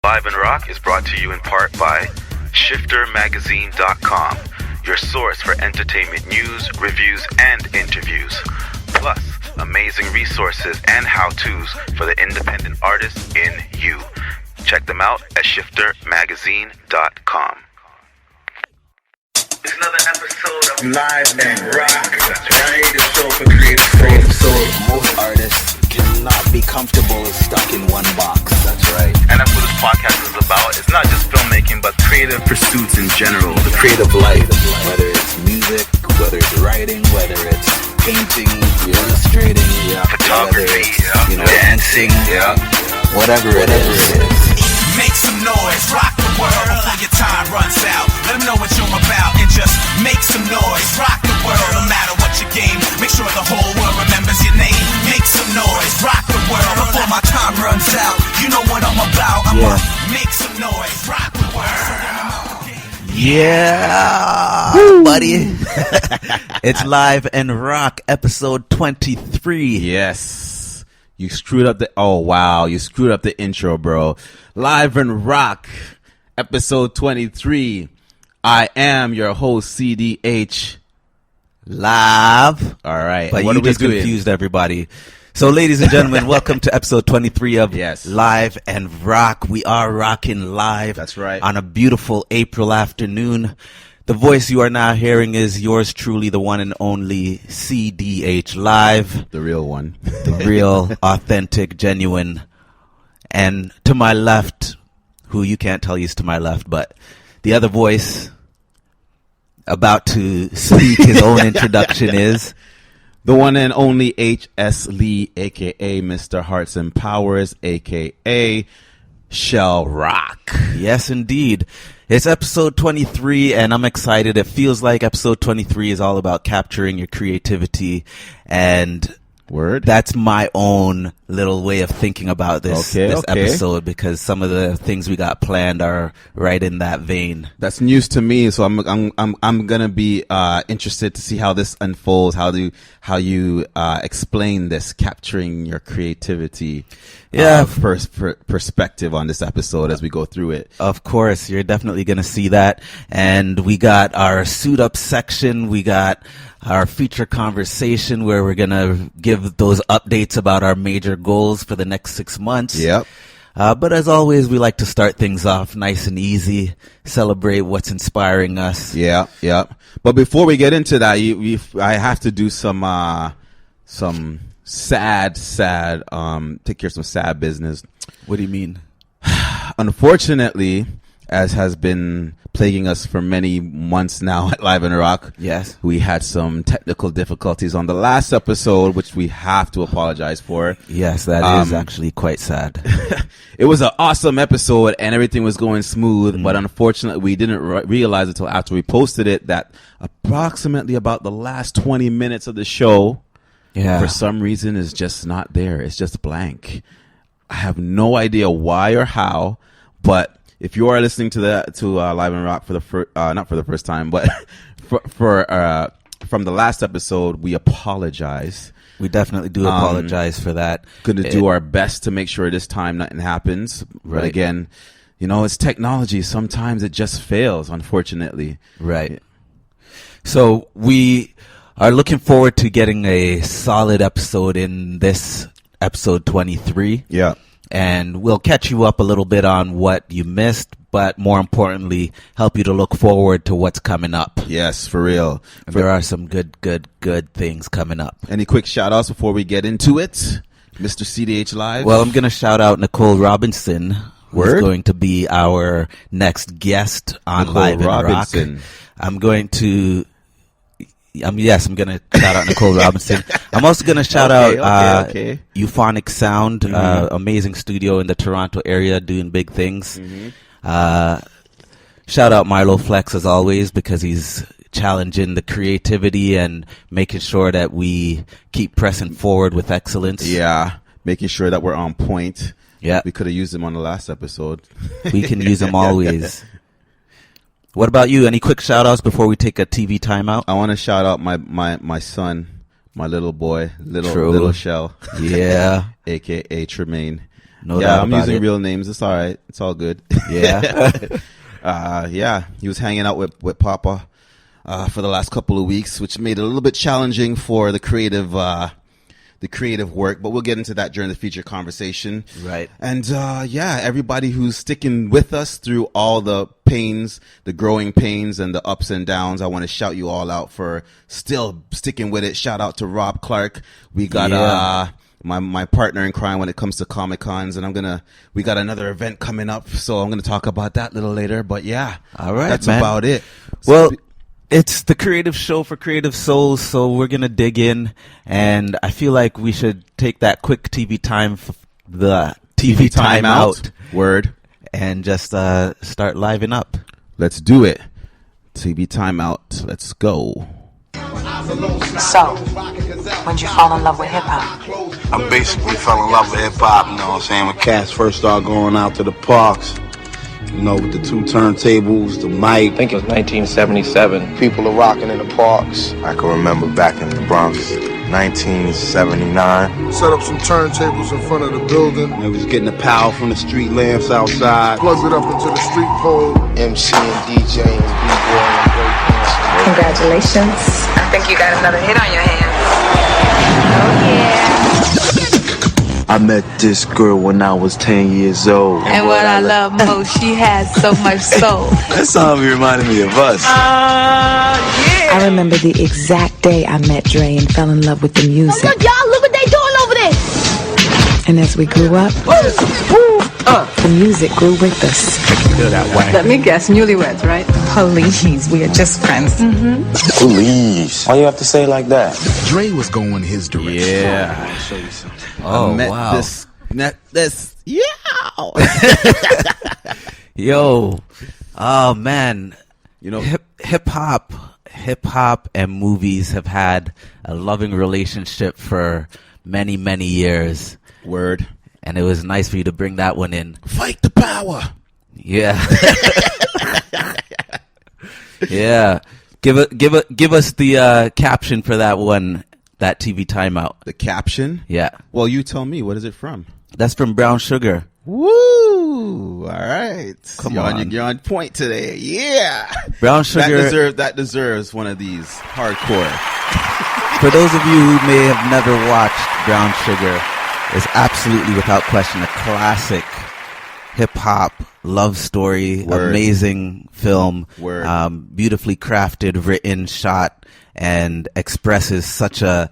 Live and Rock is brought to you in part by ShifterMagazine.com, your source for entertainment news, reviews, and interviews. Plus, amazing resources and how-tos for the independent artist in you. Check them out at ShifterMagazine.com. It's another episode of Live and Rock, right? The show for creative soul. Most artists cannot be comfortable stuck in one box. That's right. And that's what this podcast is about. It's not just filmmaking, but creative pursuits in general. The creative life, whether it's music, whether it's writing, whether it's painting, illustrating, photography, dancing, whatever it is. Make some noise, rock the world before your time runs out. Let them know what you're about and just make some noise, rock the world. No matter what your game, make sure the whole world remembers your name. Make some noise, rock the world before my time runs out. You know what I'm about. I'ma make some noise, rock the world. Yeah, buddy. It's Live and Rock, episode 23. Yes. You screwed up you screwed up the intro, bro. Live and Rock, episode 23. I am your host, CDH. Live. All right. But what you are we just doing? confused everybody. So, ladies and gentlemen, welcome to episode 23 of Live and Rock. We are rocking live. That's right. On a beautiful April afternoon. The voice you are now hearing is yours truly, the one and only CDH Live. The real one. The real, authentic, genuine. And to my left, who you can't tell is to my left, but the other voice about to speak his own introduction is the one and only H.S. Lee, a.k.a. Mr. Hearts and Powers, a.k.a. Shell Rock. Yes, indeed. It's episode 23, and I'm excited. It feels like episode 23 is all about capturing your creativity, and that's my own little way of thinking about this episode, because some of the things we got planned are right in that vein. That's news to me, so I'm gonna be interested to see how this unfolds. How you explain this, capturing your creativity. Perspective on this episode as we go through it. Of course, you're definitely going to see that. And we got our suit up section. We got our feature conversation where we're going to give those updates about our major goals for the next 6 months. Yep. But as always, we like to start things off nice and easy, celebrate what's inspiring us. Yeah. But before we get into that, I have to do some sad, take care of some sad business. What do you mean? Unfortunately, as has been plaguing us for many months now at Live and Rock, yes, we had some technical difficulties on the last episode, which we have to apologize for. Yes, that is actually quite sad. It was an awesome episode and everything was going smooth, but unfortunately we didn't realize until after we posted it that approximately about the last 20 minutes of the show, for some reason, is just not there. It's just blank. I have no idea why or how, but if you are listening to Live and Rock for the not for the first time, but from the last episode, we apologize. We definitely do apologize for that. Going to do our best to make sure this time nothing happens. Right. But again, it's technology. Sometimes it just fails, unfortunately. Right. So we are looking forward to getting a solid episode in this episode 23. Yeah. And we'll catch you up a little bit on what you missed, but more importantly, help you to look forward to what's coming up. Yes, for real. There are some good things coming up. Any quick shout-outs before we get into it, Mr. CDH Live? Well, I'm going to shout out Nicole Robinson, who's going to be our next guest on Live and Rock. I'm going to shout out Nicole Robinson. I'm also going to shout out Euphonic Sound, amazing studio in the Toronto area doing big things. Shout out Milo Flex as always, because he's challenging the creativity and making sure that we keep pressing forward with excellence. Yeah, making sure that we're on point. Yeah. We could have used him on the last episode. We can use him always. What about you? Any quick shout outs before we take a TV timeout? I want to shout out my son, My little boy, True. little Shell. Yeah. AKA Tremaine. No yeah, doubt I'm about using it. real names. It's all right. It's all good. Yeah. Yeah, he was hanging out with Papa for the last couple of weeks, which made it a little bit challenging for the creative work, but we'll get into that during the feature conversation. Right. And yeah, everybody who's sticking with us through all the pains, the growing pains and the ups and downs, I want to shout you all out for still sticking with it. Shout out to Rob Clark. We got my partner in crime when it comes to Comic Cons, and we got another event coming up, so I'm gonna talk about that a little later. But yeah, all right, that's man. about it. Well, it's the creative show for creative souls, so we're gonna dig in, and I feel like we should take that quick TV time, the TV time out word, and just start living up. Let's do it. TV timeout. Let's go. So, when'd you fall in love with hip-hop? I basically fell in love with hip-hop, you know what I'm saying, when cats first started going out to the parks, you know, with the 2 turntables, the mic. I think it was 1977. People are rocking in the parks. I can remember back in the Bronx, 1979. Set up some turntables in front of the building. It was getting the power from the street lamps outside. Plugged it up into the street pole. MC and DJ and B-boy and breakdancing. Congratulations. I think you got another hit on your hands. Oh, yeah. I met this girl when I was 10 years old. And what I love most, she has so much soul. That song reminded me of us. Yeah. I remember the exact day I met Dre and fell in love with the music. Oh, look, y'all, look what they doing over there. And as we grew up, the music grew with us. Let me guess, newlyweds, right? Please, we are just friends. Please. Why you have to say it like that? Dre was going his direction. Yeah. I'll show you something. Oh, wow. This. Yeah. Yo. Oh, man. You know, hip hop and movies have had a loving relationship for many, many years. Word. And it was nice for you to bring that one in. Fight the power. Yeah. Yeah. Give us the caption for that one, that TV timeout. The caption? Yeah. Well, you tell me. What is it from? That's from Brown Sugar. Woo! All right. Come on. You're on point today. Yeah. Brown Sugar. That deserves one of these. Hardcore. For those of you who may have never watched Brown Sugar, it's absolutely, without question, a classic hip-hop love story. Word. Amazing film. Word. Beautifully crafted, written, shot, and expresses such a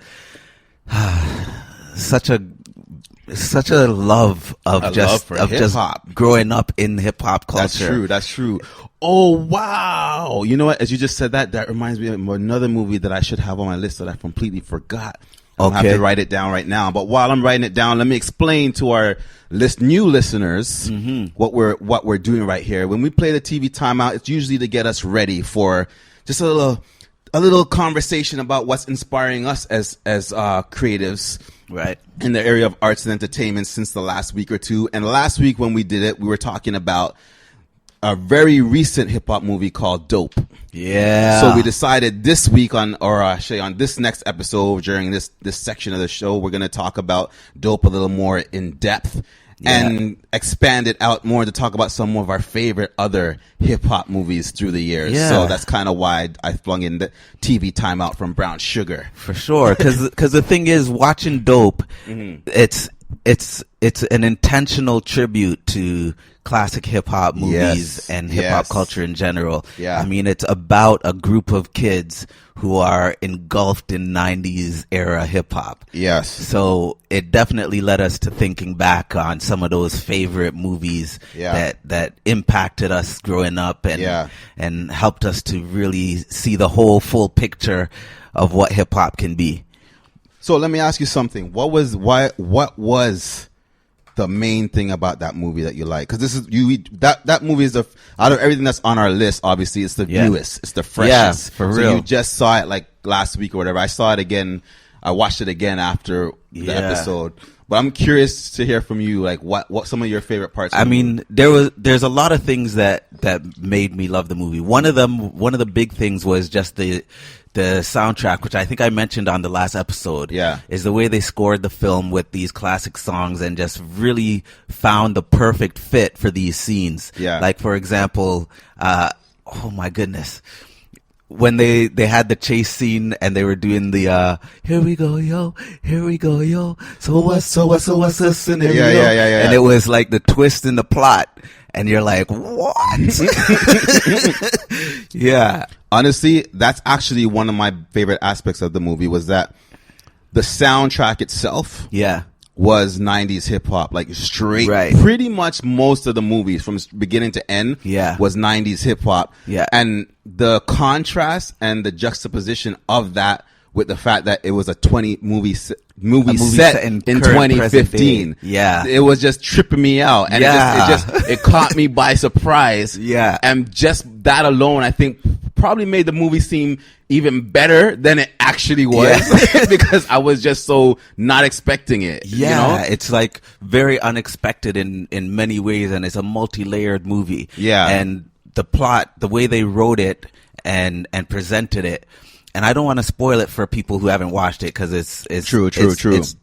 love of just growing up in hip hop culture. That's true. Oh wow! You know what? As you just said that reminds me of another movie that I should have on my list that I completely forgot. I'll have to write it down right now. But while I'm writing it down, let me explain to our new listeners what we're doing right here. When we play the TV timeout, it's usually to get us ready for just a little conversation about what's inspiring us as creatives. Right. In the area of arts and entertainment since the last week or two. And last week when we did it, we were talking about a very recent hip-hop movie called Dope. Yeah. So we decided this week on this next episode during this section of the show, we're going to talk about Dope a little more in depth. Yeah. And expand it out more to talk about some of our favorite other hip-hop movies through the years. Yeah. So that's kind of why I flung in the TV timeout from Brown Sugar. For sure. Because the thing is, watching Dope, it's an intentional tribute to classic hip-hop movies and hip-hop culture in general. Yeah. I mean, it's about a group of kids who are engulfed in 90s era hip-hop. Yes. So it definitely led us to thinking back on some of those favorite movies that impacted us growing up and helped us to really see the whole full picture of what hip-hop can be. So let me ask you something. What was the main thing about that movie that you like? Because that movie is out of everything that's on our list. Obviously, it's the newest, it's the freshest. Yeah, for real. So you just saw it like last week or whatever. I saw it again. I watched it again after the episode. But I'm curious to hear from you, like what some of your favorite parts. I mean, there's a lot of things that made me love the movie. One of the big things was just the the soundtrack, which I think I mentioned on the last episode, is the way they scored the film with these classic songs and just really found the perfect fit for these scenes. Yeah. Like, for example, oh my goodness, when they had the chase scene and they were doing the here we go yo, so what's the scenario? Yeah. And it was like the twist in the plot, and you're like, what? Yeah. Honestly, that's actually one of my favorite aspects of the movie, was that the soundtrack itself was 90s hip hop, like straight. Right. Pretty much most of the movies from beginning to end was 90s hip hop. Yeah. And the contrast and the juxtaposition of that with the fact that it was a movie set in 2015. Yeah. It was just tripping me out. And it caught me by surprise. Yeah. And just that alone, I think, probably made the movie seem even better than it actually was, because I was just so not expecting it. Yeah, you know? It's like very unexpected in many ways, and it's a multi-layered movie. Yeah. And the plot, the way they wrote it and presented it, and I don't want to spoil it for people who haven't watched it, because it's true. It's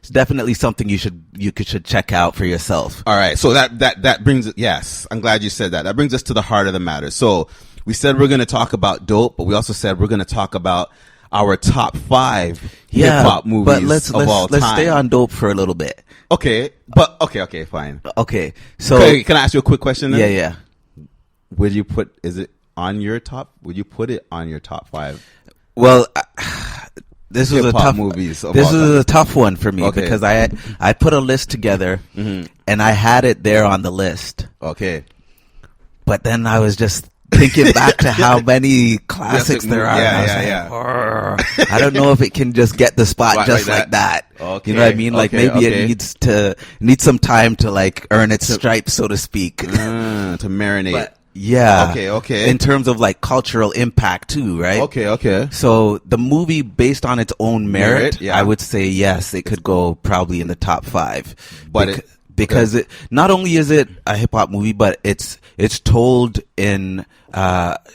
definitely something you should check out for yourself. All right, so that brings, yes, I'm glad you said that. That brings us to the heart of the matter. So we said we're going to talk about dope, but we also said we're going to talk about our top 5 hip hop movies but let's stay on dope for a little bit. Okay, but okay, fine. Okay, so can I ask you a quick question then? Yeah. Would you put it on your top 5? Well, this was a tough movies. This is a tough one for me, because I put a list together and I had it there on the list. Okay, but then I was just thinking back to how many classics there are. I don't know if it can just get the spot just like that. Okay. You know what I mean? Like maybe it needs some time to like earn its stripes, so to speak, to marinate. But, yeah. Okay. In terms of like cultural impact too, right? Okay. So the movie, based on its own merit, I would say yes, it could go probably in the top 5. But because it not only is it a hip hop movie, but it's told in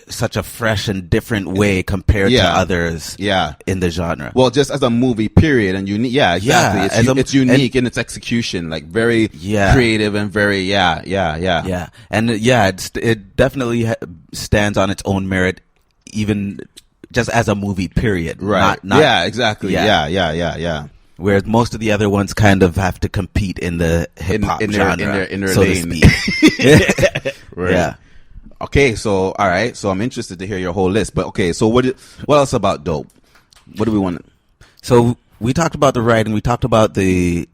such a fresh and different way compared to others in the genre. Well, just as a movie, period, and unique. Yeah, exactly. It's unique in its execution, like very creative and very and it definitely stands on its own merit, even just as a movie, period. Right. Not exactly. Yeah. Whereas most of the other ones kind of have to compete in the hip hop genre, in their so lane. to speak. Right. Yeah. Okay, so all right, so I'm interested to hear your whole list. But okay, so what else about dope? What do we want? So we talked about the writing, we talked about the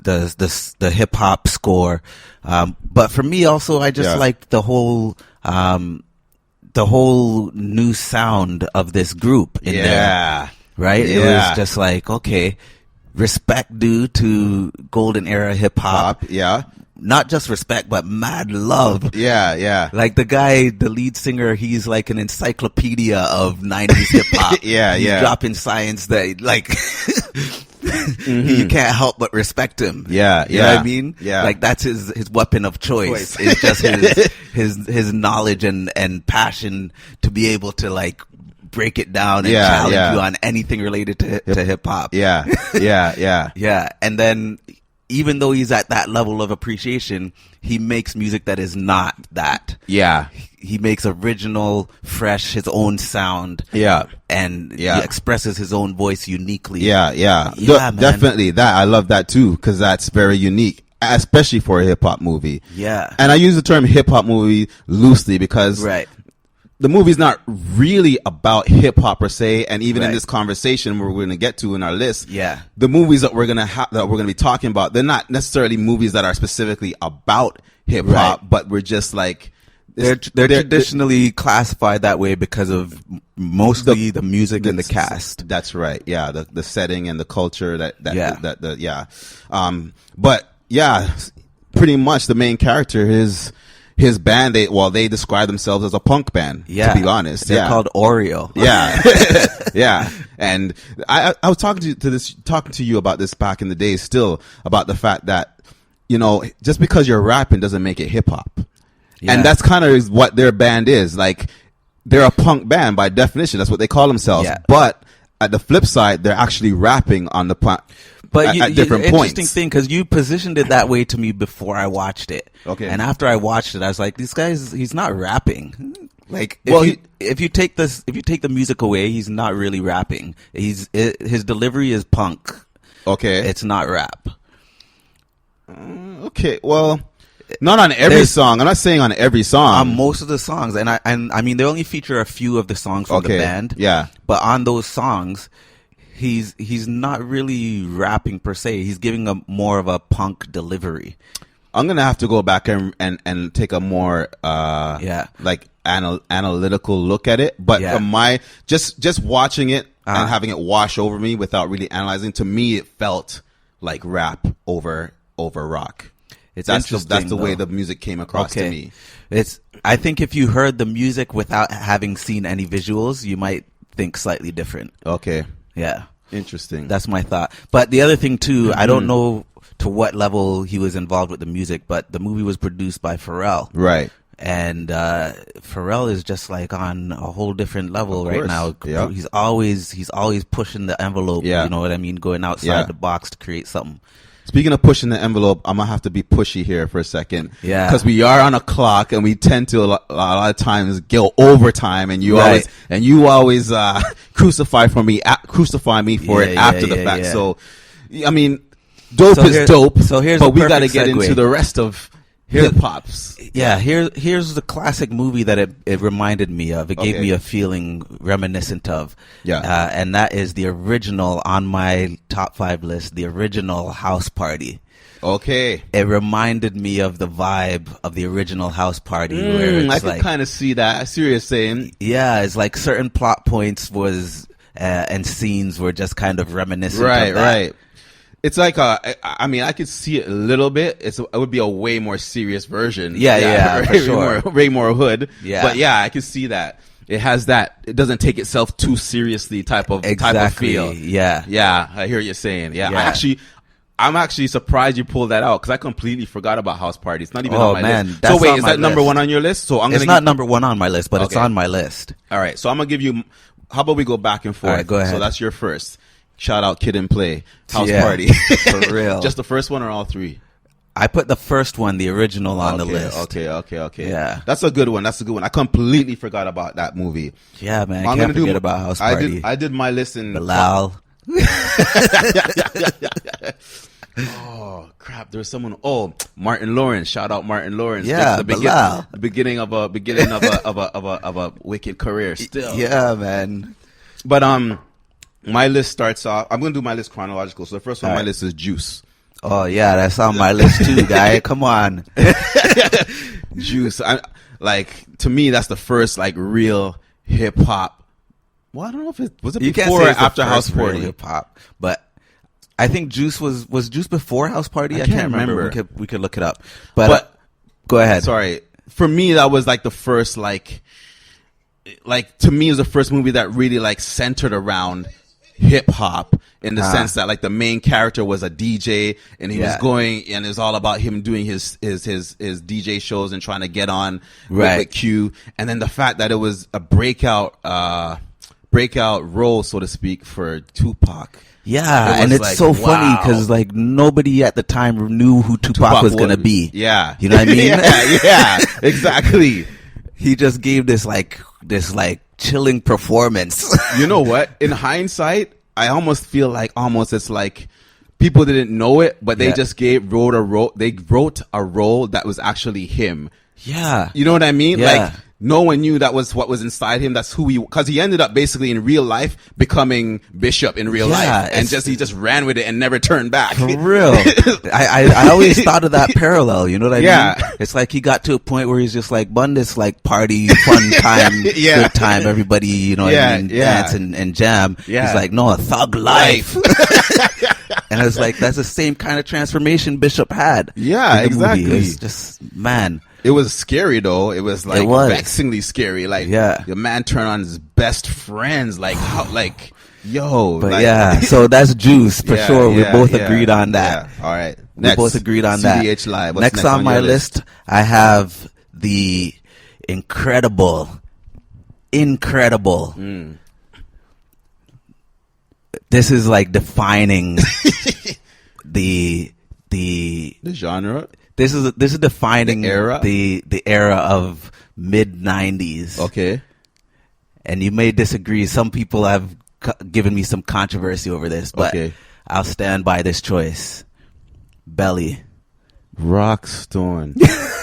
hip hop score, but for me also, I just liked the whole new sound of this group in there. Right? Yeah. It was just like, okay, respect due to golden era hip hop. Yeah. Not just respect, but mad love. Yeah. Like the guy, the lead singer, he's like an encyclopedia of 90s hip hop. He's dropping science that like you can't help but respect him. You know what I mean? Yeah. Like that's his weapon of choice. It's just his knowledge and passion to be able to like break it down and challenge you on anything related to hip hop. Yeah. And then even though he's at that level of appreciation, he makes music that is not that. Yeah. He makes original, fresh, his own sound. Yeah. And he expresses his own voice uniquely. Yeah. Man. Definitely. That I love that too, because that's very unique, especially for a hip hop movie. Yeah. And I use the term hip hop movie loosely because the movie's not really about hip hop per se, and even in this conversation we're going to get to in our list, the movies that we're going to be talking about, they're not necessarily movies that are specifically about hip hop, but we're just like they're traditionally classified that way because of mostly the music and the cast. That's right. Yeah, the setting and the culture but yeah, pretty much the main character is. His band, they describe themselves as a punk band, to be honest. They're called Oreo. Yeah. And I was talking to you about this back in the day still, about the fact that, you know, just because you're rapping doesn't make it hip hop. And that's kind of what their band is. Like, they're a punk band by definition. That's what they call themselves. But at the flip side, they're actually rapping on the But at different points. Interesting thing, because you positioned it that way to me before I watched it. Okay. And after I watched it, I was like, this he's not rapping. Like, if you take the music away, he's not really rapping. His delivery is punk. Okay. It's not rap. Okay. Well, not on every song. I'm not saying on every song. On most of the songs, and I mean, they only feature a few of the songs from the band. Yeah. But on those songs, he's not really rapping per se. He's giving a more of a punk delivery. I'm gonna have to go back and take a more like analytical look at it. But from my just watching it and having it wash over me without really analyzing, to me it felt like rap over rock. That's the way the music came across to me. I think if you heard the music without having seen any visuals, you might think slightly different. Okay. Yeah. Interesting. That's my thought. But the other thing too, I don't know to what level he was involved with the music, but the movie was produced by Pharrell. Right. And Pharrell is just like on a whole different level right now. Yep. He's always pushing the envelope. Yeah. You know what I mean? Going outside the box to create something. Speaking of pushing the envelope, I'm going to have to be pushy here for a second. Yeah. Because we are on a clock and we tend to a lot of times go overtime, and you always crucify me for it after the fact. Yeah. So, I mean, dope is dope. So but we got to get into the rest of hip hops. Yeah, here's the classic movie that it reminded me of. It gave me a feeling reminiscent of. Yeah. And that is the original on my top 5 list, the original House Party. Okay. It reminded me of the vibe of the original House Party. Where it's I can kind of see that. I see what you're saying. Yeah, it's like certain plot points and scenes were just kind of reminiscent of that. Right. It's like I mean, I could see it a little bit. It would be a way more serious version. Yeah, for sure. Way more hood. Yeah. But yeah, I could see that. It has that. It doesn't take itself too seriously type of feel. Yeah. Yeah, I hear what you're saying. Yeah. I'm actually surprised you pulled that out, because I completely forgot about House Party. It's not even on my list. So wait, is that number 1 on your list? So it's not number 1 on my list, but it's on my list. All right. So I'm gonna give you. How about we go back and forth? All right, go ahead. So that's your first. Shout out Kid and Play, House Party. For real. Just the first one or all 3? I put the first one, the original, on the list. Okay. Yeah. That's a good one. I completely forgot about that movie. Yeah, man. I can't forget about House Party. I did my list in Bilal. Oh crap! There's someone. Oh, Martin Lawrence. Shout out Martin Lawrence. Yeah, the beginning of a wicked career. Still. Yeah, man. But my list starts off. I'm going to do my list chronological. So the first one on my list is Juice. Oh yeah, that's on my list too, guy. Come on. Juice. To me, that's the first real hip hop. Well, I don't know if it was before or after House Party. Hip hop, but I think Juice was Juice before House Party. I can't remember. We could look it up. But go ahead. Sorry. For me, that was the first to me, it was the first movie that really centered around hip hop, in the sense that the main character was a DJ, and he was going, and it was all about him doing his DJ shows and trying to get on with Q, and then the fact that it was a breakout role, so to speak, for Tupac. Yeah, and it's so funny because nobody at the time knew who Tupac was gonna be. Yeah, you know what I mean? yeah, exactly. He just gave this chilling performance. You know what? In hindsight, I almost feel it's people didn't know it, but they just wrote a role. They wrote a role that was actually him. Yeah, you know what I mean? Yeah. No one knew that was what was inside him. That's who because he ended up basically in real life becoming Bishop in real life, and he just ran with it and never turned back. For real, I always thought of that parallel. You know what I mean? It's he got to a point where he's just bun this party, fun time, good time, everybody, you know what I mean, dance and jam. Yeah. He's no, a thug life. And I was that's the same kind of transformation Bishop had. Yeah, exactly. It's just, man. It was scary though. It was vexingly scary. Your man turned on his best friends. Yo. But so that's Juice for sure. We both agreed on that. Yeah. All right. We both agreed on that. CDH Live. Next on my list, I have the incredible this is like defining the genre. This is defining the era, the era of mid 90s. Okay. And you may disagree. Some people have given me some controversy over this, but I'll stand by this choice. Belly. Rockstone.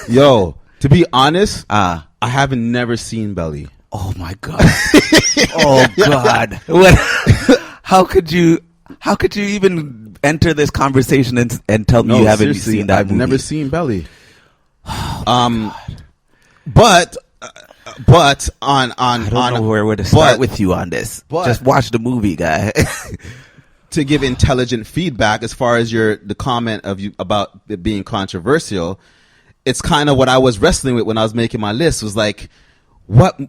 Yo, to be honest, I haven't never seen Belly. Oh my God. Oh God. What? How could you even enter this conversation and tell me you haven't seen that movie? I've never seen Belly. Oh, but on I don't know where to start with you on this. Just watch the movie, guy. To give intelligent feedback as far as the comment of you about it being controversial, it's kind of what I was wrestling with when I was making my list. Was like, what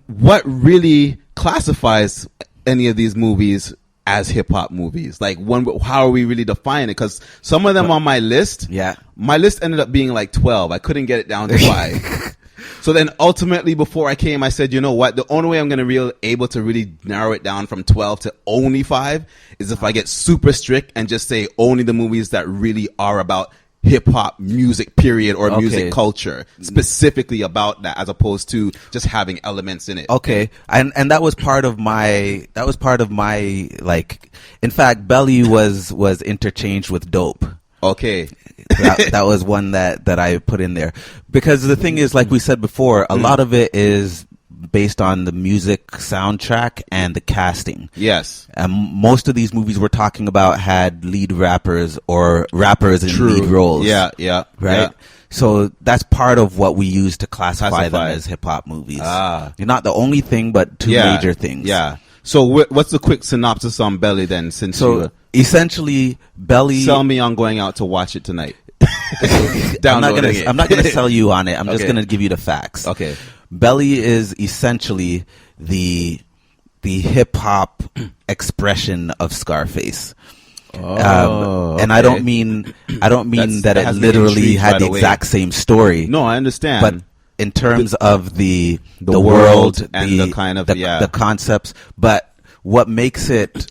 really classifies any of these movies as hip hop movies? Like, how are we really defining it? Because some of them on my list, my list ended up being like 12. I couldn't get it down to 5. So then ultimately, before I came, I said, you know what? The only way I'm going to able to really narrow it down from 12 to only 5 is if I get super strict and just say only the movies that really are about hip hop music, period, or music culture, specifically about that, as opposed to just having elements in it. Okay. And that was part of my like, in fact, Belly was interchanged with Dope. Okay. That was one that I put in there, because the thing is, like we said before, a lot of it is based on the music soundtrack and the casting. Yes. And most of these movies we're talking about had lead rappers or rappers in lead roles. Yeah. Right? Yeah. So that's part of what we use to classify them as hip-hop movies. You're not the only thing, but two major things. Yeah. So what's the quick synopsis on Belly then? Essentially, Belly... Sell me on going out to watch it tonight. I'm not going to sell you on it. I'm just going to give you the facts. Okay. Belly is essentially the hip-hop expression of Scarface. And I don't mean that it literally had the exact same story. No, I understand. But in terms of the world and the kind of the concepts, but what makes it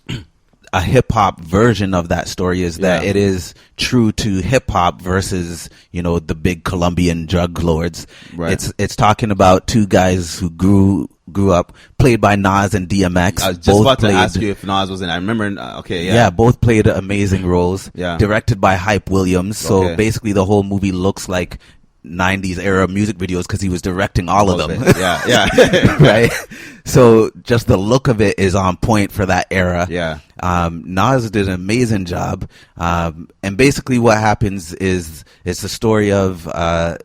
a hip hop version of that story is that it is true to hip hop versus, the big Colombian drug lords. Right. It's talking about two guys who grew up, played by Nas and DMX. I was just about to ask you if Nas was in. I remember. Both played amazing roles. Yeah. Directed by Hype Williams. So basically, the whole movie looks like 90s era music videos because he was directing all of them. Yeah. Right. So just the look of it is on point for that era. Yeah. Nas did an amazing job. And basically what happens is it's the story of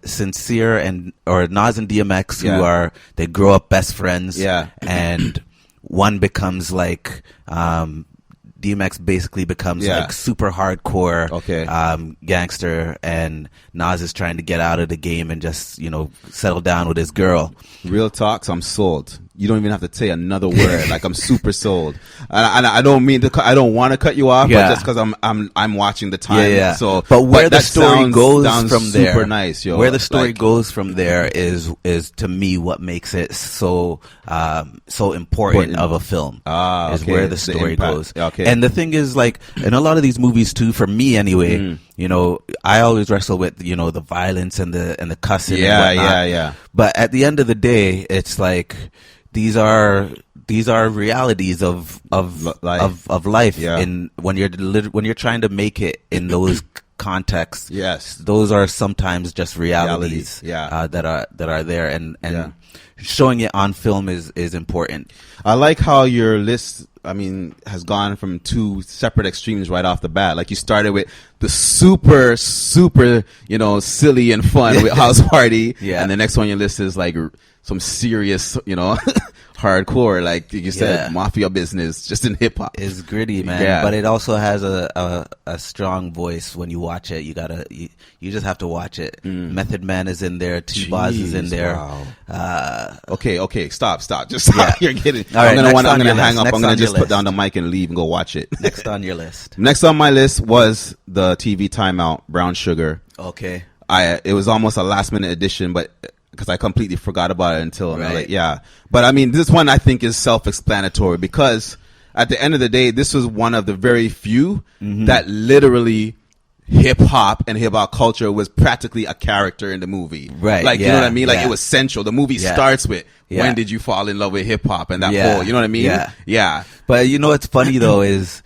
Sincere or Nas and DMX they grow up best friends. Yeah. And one becomes like DMX basically becomes like super hardcore gangster, and Nas is trying to get out of the game and just settle down with his girl. Real talks, I'm sold. You don't even have to say another word. Like, I'm super sold. And I don't mean to. I don't want to cut you off, but just because I'm watching the time. Yeah. So, but where the story goes from super there, super nice, yo. Where the story goes from there is to me what makes it so important of a film. Is where the story goes. Okay. And the thing is, like, in a lot of these movies too, for me anyway, I always wrestle with the violence and the cussing. and whatnot. Yeah. But at the end of the day, it's like these are realities of life. Yeah. In when you're trying to make it in those contexts. Yes, those are sometimes just realities. That are there, and showing it on film is important. I like how your list, has gone from two separate extremes right off the bat. Like, you started with the super, super, silly and fun with House Party. Yeah. And the next one on your list is like some serious, hardcore, like you said, mafia business, just in hip hop. It's gritty, man. Yeah. But it also has a strong voice when you watch it. You just have to watch it. Method Man is in there. T-Boz is in there. Wow. Okay. Stop. Just stop. You're kidding. All right, I'm gonna hang up. Next I'm gonna on just your put down the list. mic and leave and go watch it. Next on your list. Next on my list was the TV timeout, Brown Sugar. Okay. It was almost a last minute addition, but because I completely forgot about it until Right. But this one I think is self-explanatory because at the end of the day, this was one of the very few that literally hip hop and hip hop culture was practically a character in the movie. Right. Like, you know what I mean? Like, it was central. The movie starts with, when did you fall in love with hip hop and that whole, you know what I mean? Yeah. But you know what's funny though is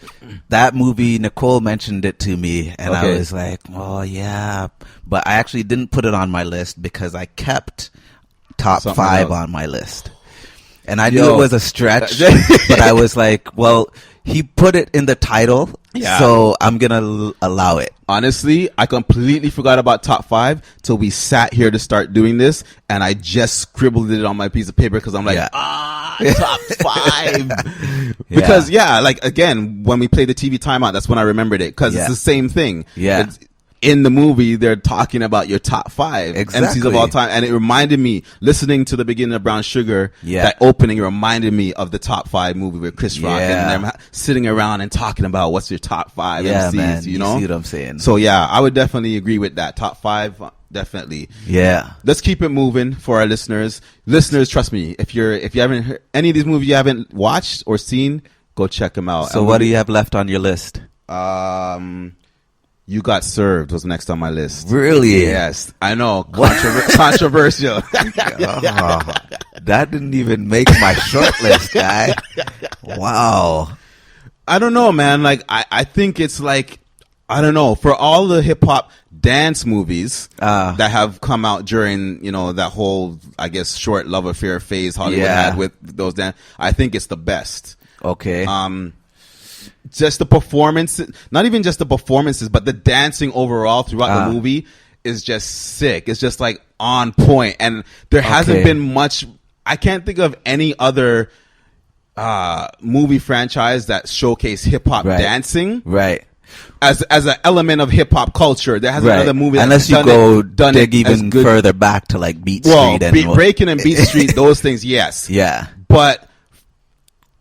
that movie, Nicole mentioned it to me and I was like, oh yeah. But I actually didn't put it on my list because I kept top 5 on my list. And I knew it was a stretch, but I was like, well, he put it in the title, so I'm going to allow it. Honestly, I completely forgot about top 5 till we sat here to start doing this, and I just scribbled it on my piece of paper because I'm like, top 5. Because, like, again, when we played the TV timeout, that's when I remembered it, because it's the same thing. In the movie, they're talking about your top 5 MCs of all time. And it reminded me, listening to the beginning of Brown Sugar, that opening reminded me of the top 5 movie with Chris Rock and them sitting around and talking about what's your top 5 MCs, man, you know? You see what I'm saying? So I would definitely agree with that. Top 5, definitely. Yeah. Let's keep it moving for our listeners. Listeners, trust me, if you haven't heard any of these movies you haven't watched or seen, go check them out. So what do you have left on your list? You Got Served was next on my list. Really? Yes. I know. Controversial. That didn't even make my short list, guy. Wow. I don't know, man. Like, I think it's like, I don't know. For all the hip hop dance movies that have come out during, you know, that whole, I guess, short love affair phase Hollywood had with those dance, I think it's the best. Okay. Just the performance, not even just the performances, but the dancing overall throughout the movie is just sick. It's just like on point. And there hasn't been much, I can't think of any other movie franchise that showcase hip hop dancing. Right. As an element of hip hop culture. There hasn't been another movie unless you go dig even further back to like Beat Street and Breaking and Beat Street, those things, yes. Yeah. But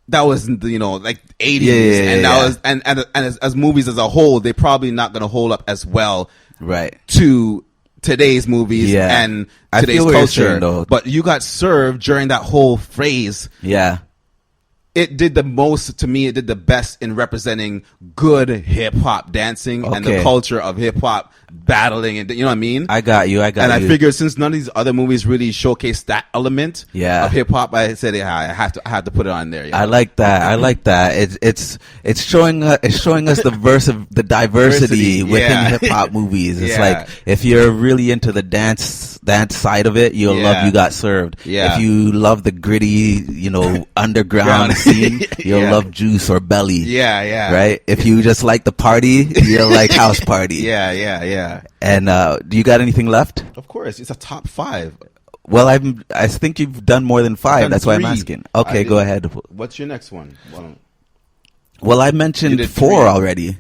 that was, you know, like 80s, and that was, and as movies as a whole, they're probably not going to hold up as well, to today's movies and today's culture. But You Got Served during that whole phrase, it did the most to me. It did the best in representing good hip hop dancing and the culture of hip hop battling, and you know what I mean. I got you. And I figured since none of these other movies really showcase that element of hip hop, I said I have to put it on there. You know? I like that. It's showing us the diversity within hip hop movies. It's like if you're really into the dance side of it, you'll love You Got Served. If you love the gritty, you know, underground scene, you'll love Juice or Belly. Right? If you just like the party, you'll like House Party. And do you got anything left? Of course, it's a top 5. Well, I think you've done more than 5. That's 3. Why I'm asking. Okay, go ahead. What's your next one? Well, I mentioned 4 already.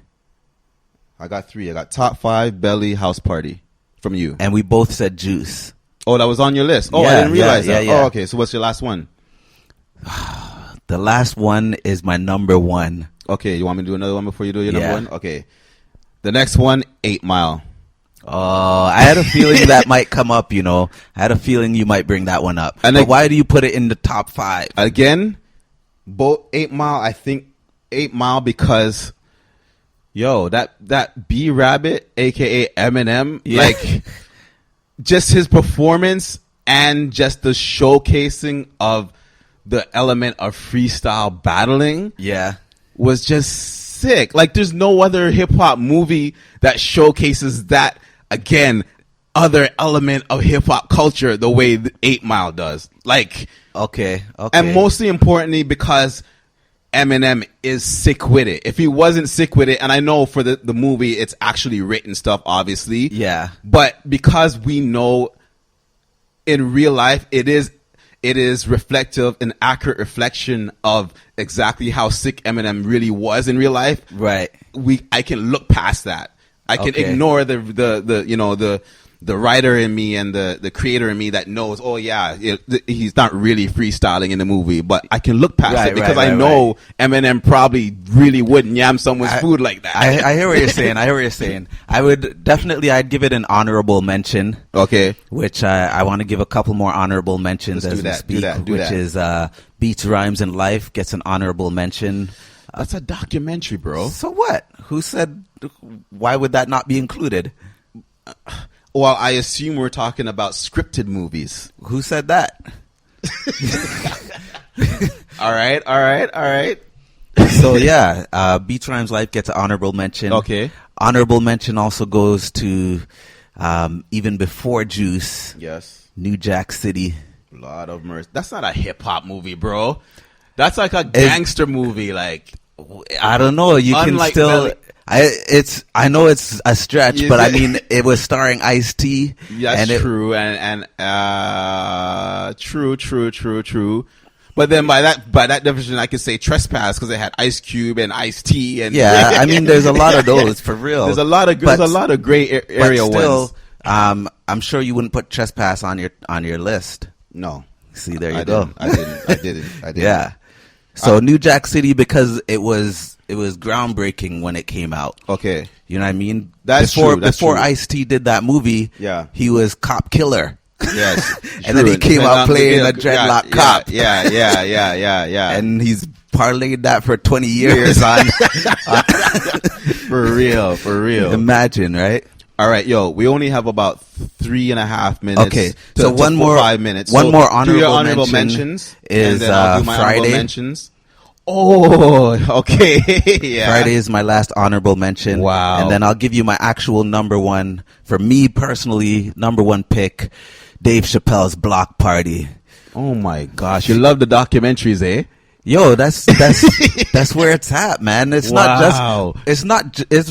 I got 3. I got top 5, Belly, House Party from you. And we both said Juice. Oh, that was on your list. Oh, I didn't realize that. Oh, okay. So what's your last one? The last one is my number 1. Okay, you want me to do another one before you do your number 1? Okay. The next one, 8 Mile. Oh, I had a feeling that might come up, you know. I had a feeling you might bring that one up. But why do you put it in the top 5? Again, both 8 Mile, I think 8 Mile because, that B-Rabbit, a.k.a. Eminem, like, just his performance and just the showcasing of the element of freestyle battling was just sick. Like, there's no other hip-hop movie that showcases that, again, other element of hip-hop culture the way 8 Mile does. Like, okay. And mostly importantly, because Eminem is sick with it. If he wasn't sick with it, and I know for the movie it's actually written stuff, obviously. But because we know in real life it is reflective, an accurate reflection of exactly how sick Eminem really was in real life. Right. I can look past that. I can ignore the writer in me and the creator in me that knows, he's not really freestyling in the movie, but I can look past it because I know Eminem probably really wouldn't yam someone's food like that. I hear what you're saying. I'd give it an honorable mention. Okay. Which I want to give a couple more honorable mentions as we speak, which is Beats, Rhymes, and Life gets an honorable mention. That's a documentary, bro. So what? Who said? Why would that not be included? Well, I assume we're talking about scripted movies. Who said that? All right. So yeah, Beach Rhymes Life gets an honorable mention. Okay. Honorable mention also goes to even before Juice. Yes. New Jack City. Lord of mercy. That's not a hip hop movie, bro. That's like a gangster movie. Like, I don't know. You can still. I know it's a stretch, but I mean, it was starring Ice-T. That's true, and true. But then by that definition, I could say Trespass because it had Ice Cube and Ice-T, and I mean, there's a lot of those for real. There's a lot of gray area still, ones. I'm sure you wouldn't put Trespass on your list. No. See, there you go. I didn't. Yeah. So New Jack City, because it was groundbreaking when it came out. Okay. You know what I mean? That's true. Before Ice-T did that movie, he was Cop Killer. Yes. And then he came out playing a dreadlock cop. Yeah. And he's parlayed that for 20 years on. For real. Imagine, right? All right, yo, we only have about 3.5 minutes. Okay, so one more 5 minutes. One so more honorable, do your honorable mentions is and then I'll do my Friday. Honorable mentions. Oh, okay. Yeah. Friday is my last honorable mention. Wow. And then I'll give you my actual number one. For me personally, number one pick, Dave Chappelle's Block Party. Oh my gosh, you love the documentaries, eh? Yo, that's where it's at, man. It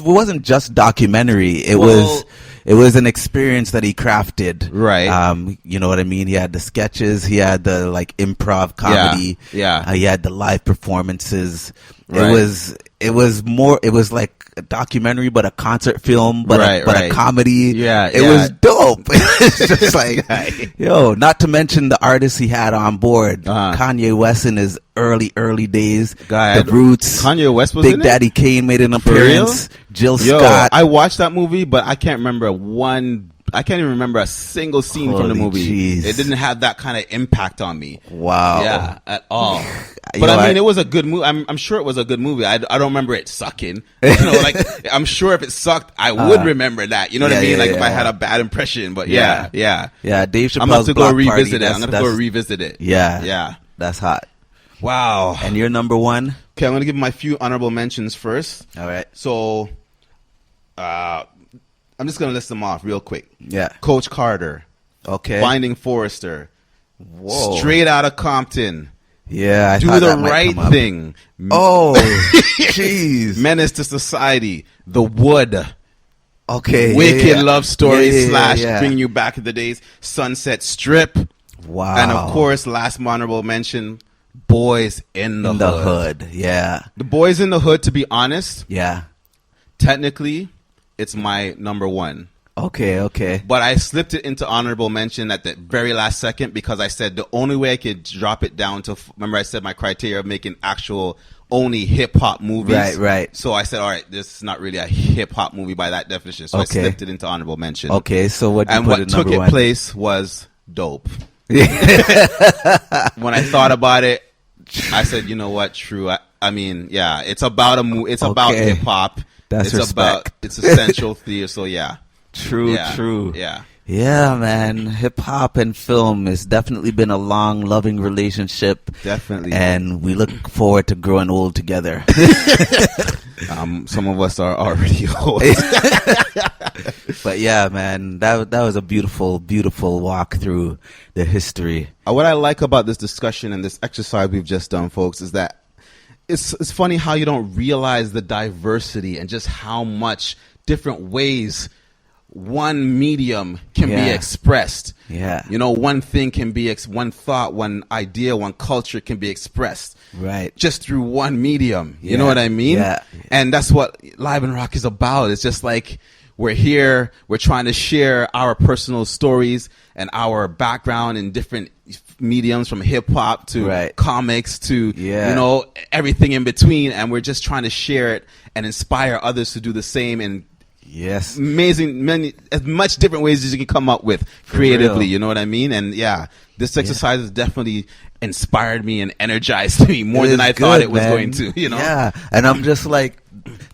wasn't just documentary. It was an experience that he crafted. Right. You know what I mean? He had the sketches, he had the like improv comedy. Yeah. He had the live performances. Right. It was like a documentary, but a concert film, but a comedy. Yeah. It was dope. It's just like, yo, not to mention the artists he had on board. Kanye West in his early days. The Roots. Kanye West was Big in it? Daddy Kane made an appearance. Jill Yo, Scott. I watched that movie, but I can't even remember a single scene from the movie. Jeez. It didn't have that kind of impact on me. Wow. Yeah, at all. But I mean, it was a good movie. I'm sure it was a good movie. I don't remember it sucking. You know, like I'm sure if it sucked, I would remember that. You know what I mean? Like if I had a bad impression. But yeah. Dave Chappelle's I'm about to go Block revisit Party, it. I'm gonna go revisit it. Yeah. That's hot. Wow. And you're number one? Okay, I'm gonna give my few honorable mentions first. All right. So, I'm just gonna list them off real quick. Yeah. Coach Carter. Okay. Finding Forrester. Whoa. Straight Outta Compton. Yeah, I Do thought the that might Right come up. Thing. Oh, jeez. Menace to Society. The Wood. Okay. Wicked Love Story / yeah. Bringing You Back in the Days. Sunset Strip. Wow. And of course, last honorable mention, Boys in the Hood. Yeah. The Boys in the Hood, to be honest, Yeah. technically, it's my number one. Okay. But I slipped it into honorable mention at the very last second because I said the only way I could drop it down to, remember I said my criteria of making actual only hip-hop movies. Right. So I said, all right, this is not really a hip-hop movie by that definition. So I slipped it into honorable mention. Okay, so what took its place was Dope. When I thought about it, I said, you know what, true. I mean, yeah, it's about it's about hip-hop. That's respect. It's essential theater, so yeah. True. Yeah. Yeah, man. Hip hop and film has definitely been a long, loving relationship. Definitely. And we look forward to growing old together. Some of us are already old. But yeah, man, that was a beautiful, beautiful walk through the history. What I like about this discussion and this exercise we've just done, folks, is that it's funny how you don't realize the diversity and just how much different ways one medium can be expressed. Yeah. You know, one thing can be, one thought, one idea, one culture can be expressed. Right. Just through one medium. You know what I mean? Yeah. And that's what Live and Rock is about. It's just like, we're here, we're trying to share our personal stories and our background in different mediums, from hip hop to comics to, you know, everything in between. And we're just trying to share it and inspire others to do the same and Yes. Amazing, as much different ways as you can come up with creatively. real. You know what I mean? And yeah, this exercise has definitely inspired me and energized me more than I thought it was going to. You know? Yeah, and I'm just like,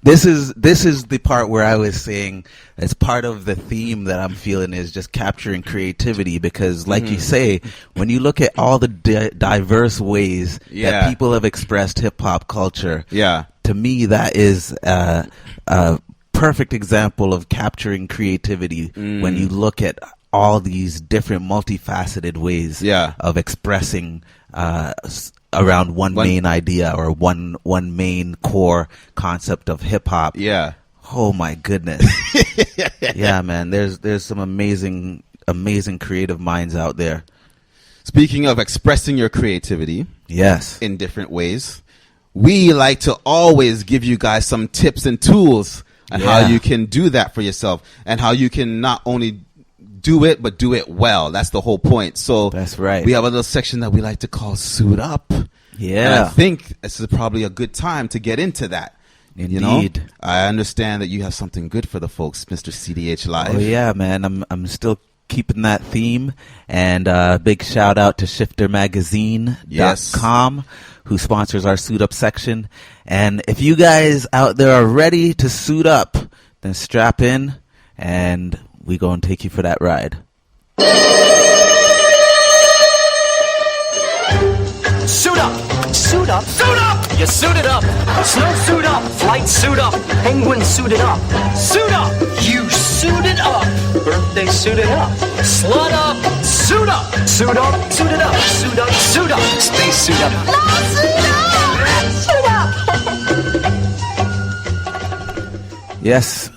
this is the part where I was saying, as part of the theme that I'm feeling is just capturing creativity, because like you say, when you look at all the diverse ways that people have expressed hip hop culture, to me that is a perfect example of capturing creativity when you look at all these different multifaceted ways of expressing around one main idea or one main core concept of hip hop. Yeah. Oh my goodness. Yeah, man. There's some amazing creative minds out there. Speaking of expressing your creativity, yes, in different ways, we like to always give you guys some tips and tools on how you can do that for yourself, and how you can not only do it, but do it well. That's the whole point. So that's right. We have a little section that we like to call Suit Up. Yeah. And I think this is probably a good time to get into that. Indeed. You know? I understand that you have something good for the folks, Mr. CDH Live. Oh yeah, man. I'm still keeping that theme, and big shout out to shiftermagazine.com who sponsors our Suit Up section. And if you guys out there are ready to suit up, then strap in and we go and take you for that ride. Suit up! Suit up! Suit up! You suited up! Snow suit up! Flight suit up! Penguin suited up! Suit up! You suited up! Birthday suited up! Slut up! Suit up! Suit up! Suited up! Suit up! Suit up! Stay suit up! No, suit up! Suit up! Yes.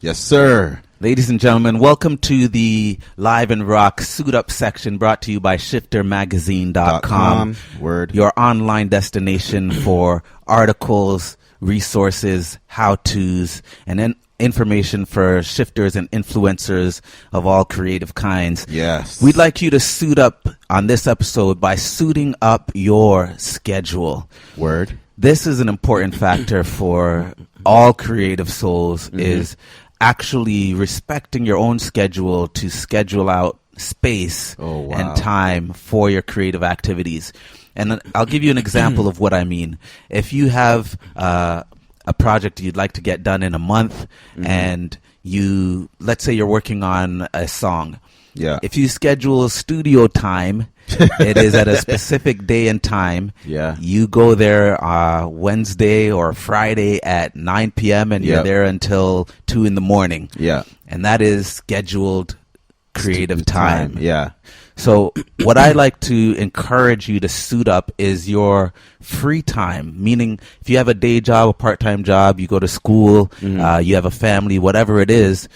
Yes, sir. Ladies and gentlemen, welcome to the Live and Rock Suit Up section brought to you by shiftermagazine.com. Word. Your online destination for articles, resources, how-tos, and then information for shifters and influencers of all creative kinds. Yes. We'd like you to suit up on this episode by suiting up your schedule. Word. This is an important factor for all creative souls, is actually respecting your own schedule to schedule out space and time for your creative activities. And I'll give you an example of what I mean. If you have a project you'd like to get done in a month, and let's say you're working on a song. Yeah. If you schedule studio time, it is at a specific day and time. Yeah. You go there Wednesday or Friday at 9 p.m. and you're there until 2 in the morning. Yeah. And that is scheduled creative time. Yeah. So what I like to encourage you to suit up is your free time, meaning if you have a day job, a part-time job, you go to school, you have a family, whatever it is,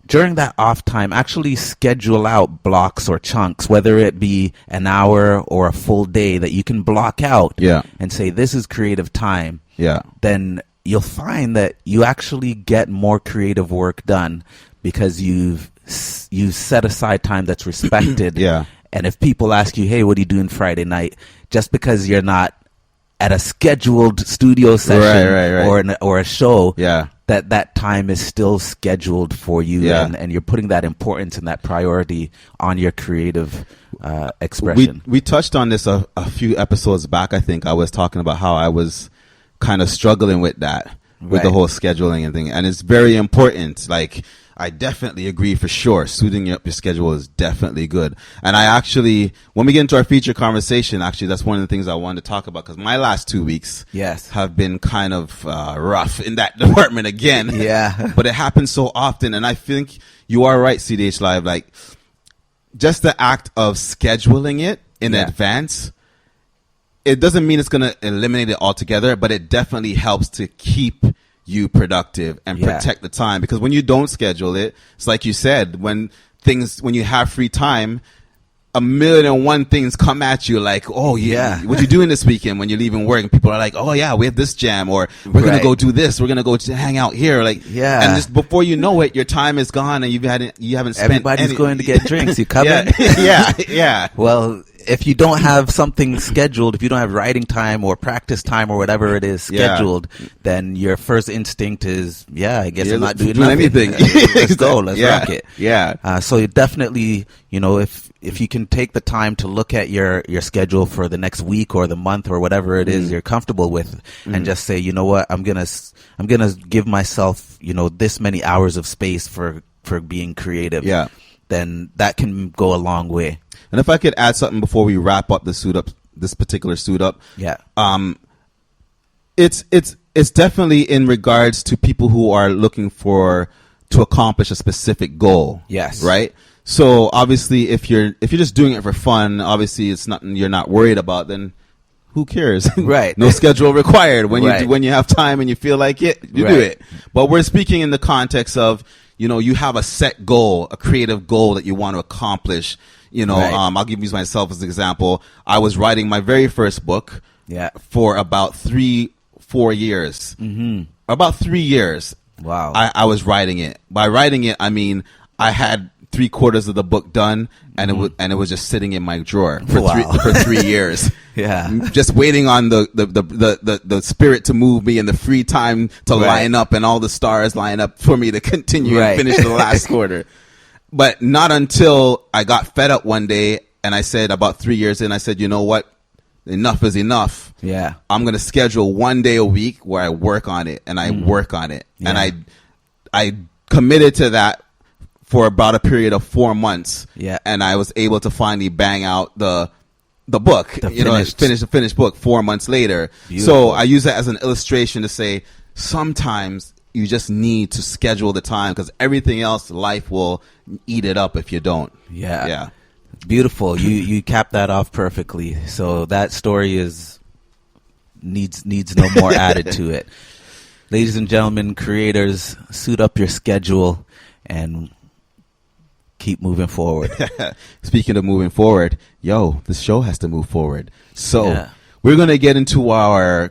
during that off time, actually schedule out blocks or chunks, whether it be an hour or a full day that you can block out and say, this is creative time. Yeah. Then you'll find that you actually get more creative work done because you've set aside time that's respected. And if people ask you, hey, what are you doing Friday night? Just because you're not at a scheduled studio session or a show, that time is still scheduled for you, and you're putting that importance and that priority on your creative expression. We touched on this a few episodes back. I think I was talking about how I was kind of struggling with that, with the whole scheduling and thing, and it's very important. Like, I definitely agree for sure. Suiting up your schedule is definitely good. And I actually, when we get into our feature conversation, actually, that's one of the things I wanted to talk about, because my last 2 weeks have been kind of rough in that department again. Yeah. But it happens so often. And I think you are right, CDH Live. Like, just the act of scheduling it in advance, it doesn't mean it's going to eliminate it altogether, but it definitely helps to keep you productive and protect the time. Because when you don't schedule it, it's like you said, when you have free time, 1,000,001 things come at you, like, oh yeah, what you doing this weekend when you're leaving work? And people are like, oh yeah, we have this jam, or we're gonna go do this, we're gonna go hang out here, like, and just before you know it, your time is gone and you haven't spent Everybody's going to get drinks. You coming? Yeah. Well, if you don't have something scheduled, if you don't have writing time or practice time or whatever it is scheduled, then your first instinct is, I guess I'm not doing anything. Let's go. Let's rock it. Yeah. So you definitely, if you can take the time to look at your schedule for the next week or the month or whatever it is you're comfortable with, and just say, you know what, I'm gonna give myself, this many hours of space for being creative. Yeah. Then that can go a long way. And if I could add something before we wrap up this particular suit up. Yeah. It's definitely in regards to people who are looking to accomplish a specific goal. Yes. Right? So obviously if you're just doing it for fun, obviously it's nothing you're not worried about, then who cares? Right. No schedule required. When you have time and you feel like it, you do it. But we're speaking in the context of, you have a set goal, a creative goal that you want to accomplish. I'll use myself as an example. I was writing my very first book for about 3-4 years. Mm-hmm. About 3 years. Wow. I was writing it. By writing it, I mean I had 3/4 of the book done, and it was just sitting in my drawer for 3 years. Yeah, just waiting on the spirit to move me and the free time to line up and all the stars line up for me to continue and finish the last quarter. But not until I got fed up one day, and I said, about 3 years in, I said, you know what? Enough is enough. Yeah, I'm going to schedule 1 day a week where I work on it, and I work on it, and I committed to that for about a period of 4 months. Yeah, and I was able to finally bang out the book, finished book 4 months later. Beautiful. So I use that as an illustration to say sometimes you just need to schedule the time, because everything else, life will eat it up if you don't. Yeah. Beautiful. You capped that off perfectly. So that story needs no more added to it. Ladies and gentlemen, creators, suit up your schedule and keep moving forward. Speaking of moving forward, the show has to move forward. So we're going to get into our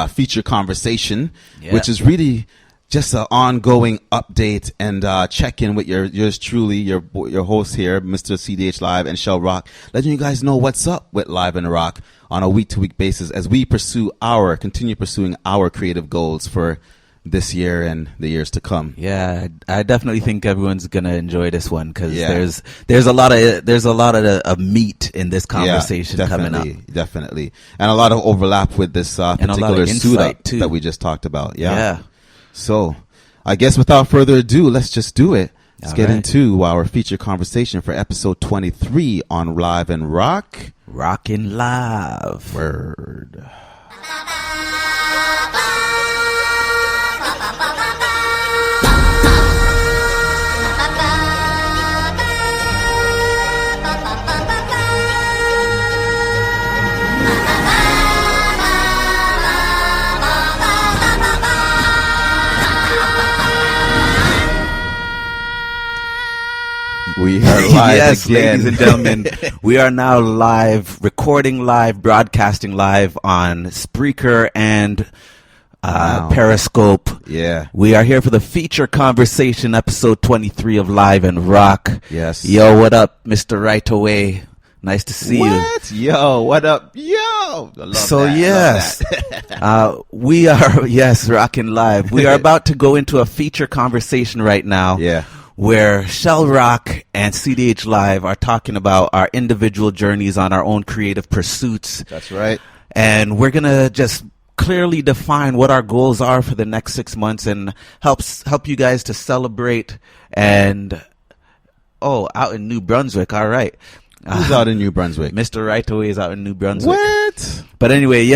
feature conversation, which is really just an ongoing update and check-in with yours truly, your host here, Mr. CDH Live and Shell Rock, letting you guys know what's up with Live and Rock on a week-to-week basis as we continue pursuing our creative goals for this year and the years to come. Yeah, I definitely think everyone's gonna enjoy this one, because there's a lot of meat in this conversation coming up. Definitely, and a lot of overlap with this particular suit up that we just talked about. Yeah. So, I guess without further ado, let's just do it. Let's get into our feature conversation for episode 23 on Live and Rock. Rockin' Live. Word. We are live yes, again. Ladies and gentlemen, we are now live, recording live, broadcasting live on Spreaker and Periscope. Yeah. We are here for the feature conversation, episode 23 of Live and Rock. Yes. Yo, what up, Mr. Right Away? Nice to see you. Yo, what up? Yo. I love that. Yes, we are, rocking live. We are about to go into a feature conversation right now. Yeah. Where Shell Rock and CDH Live are talking about our individual journeys on our own creative pursuits. That's right. And we're going to just clearly define what our goals are for the next 6 months and help you guys to celebrate. And, out in New Brunswick. All right. Who's out in New Brunswick? Mr. Right Away is out in New Brunswick. What? But anyway,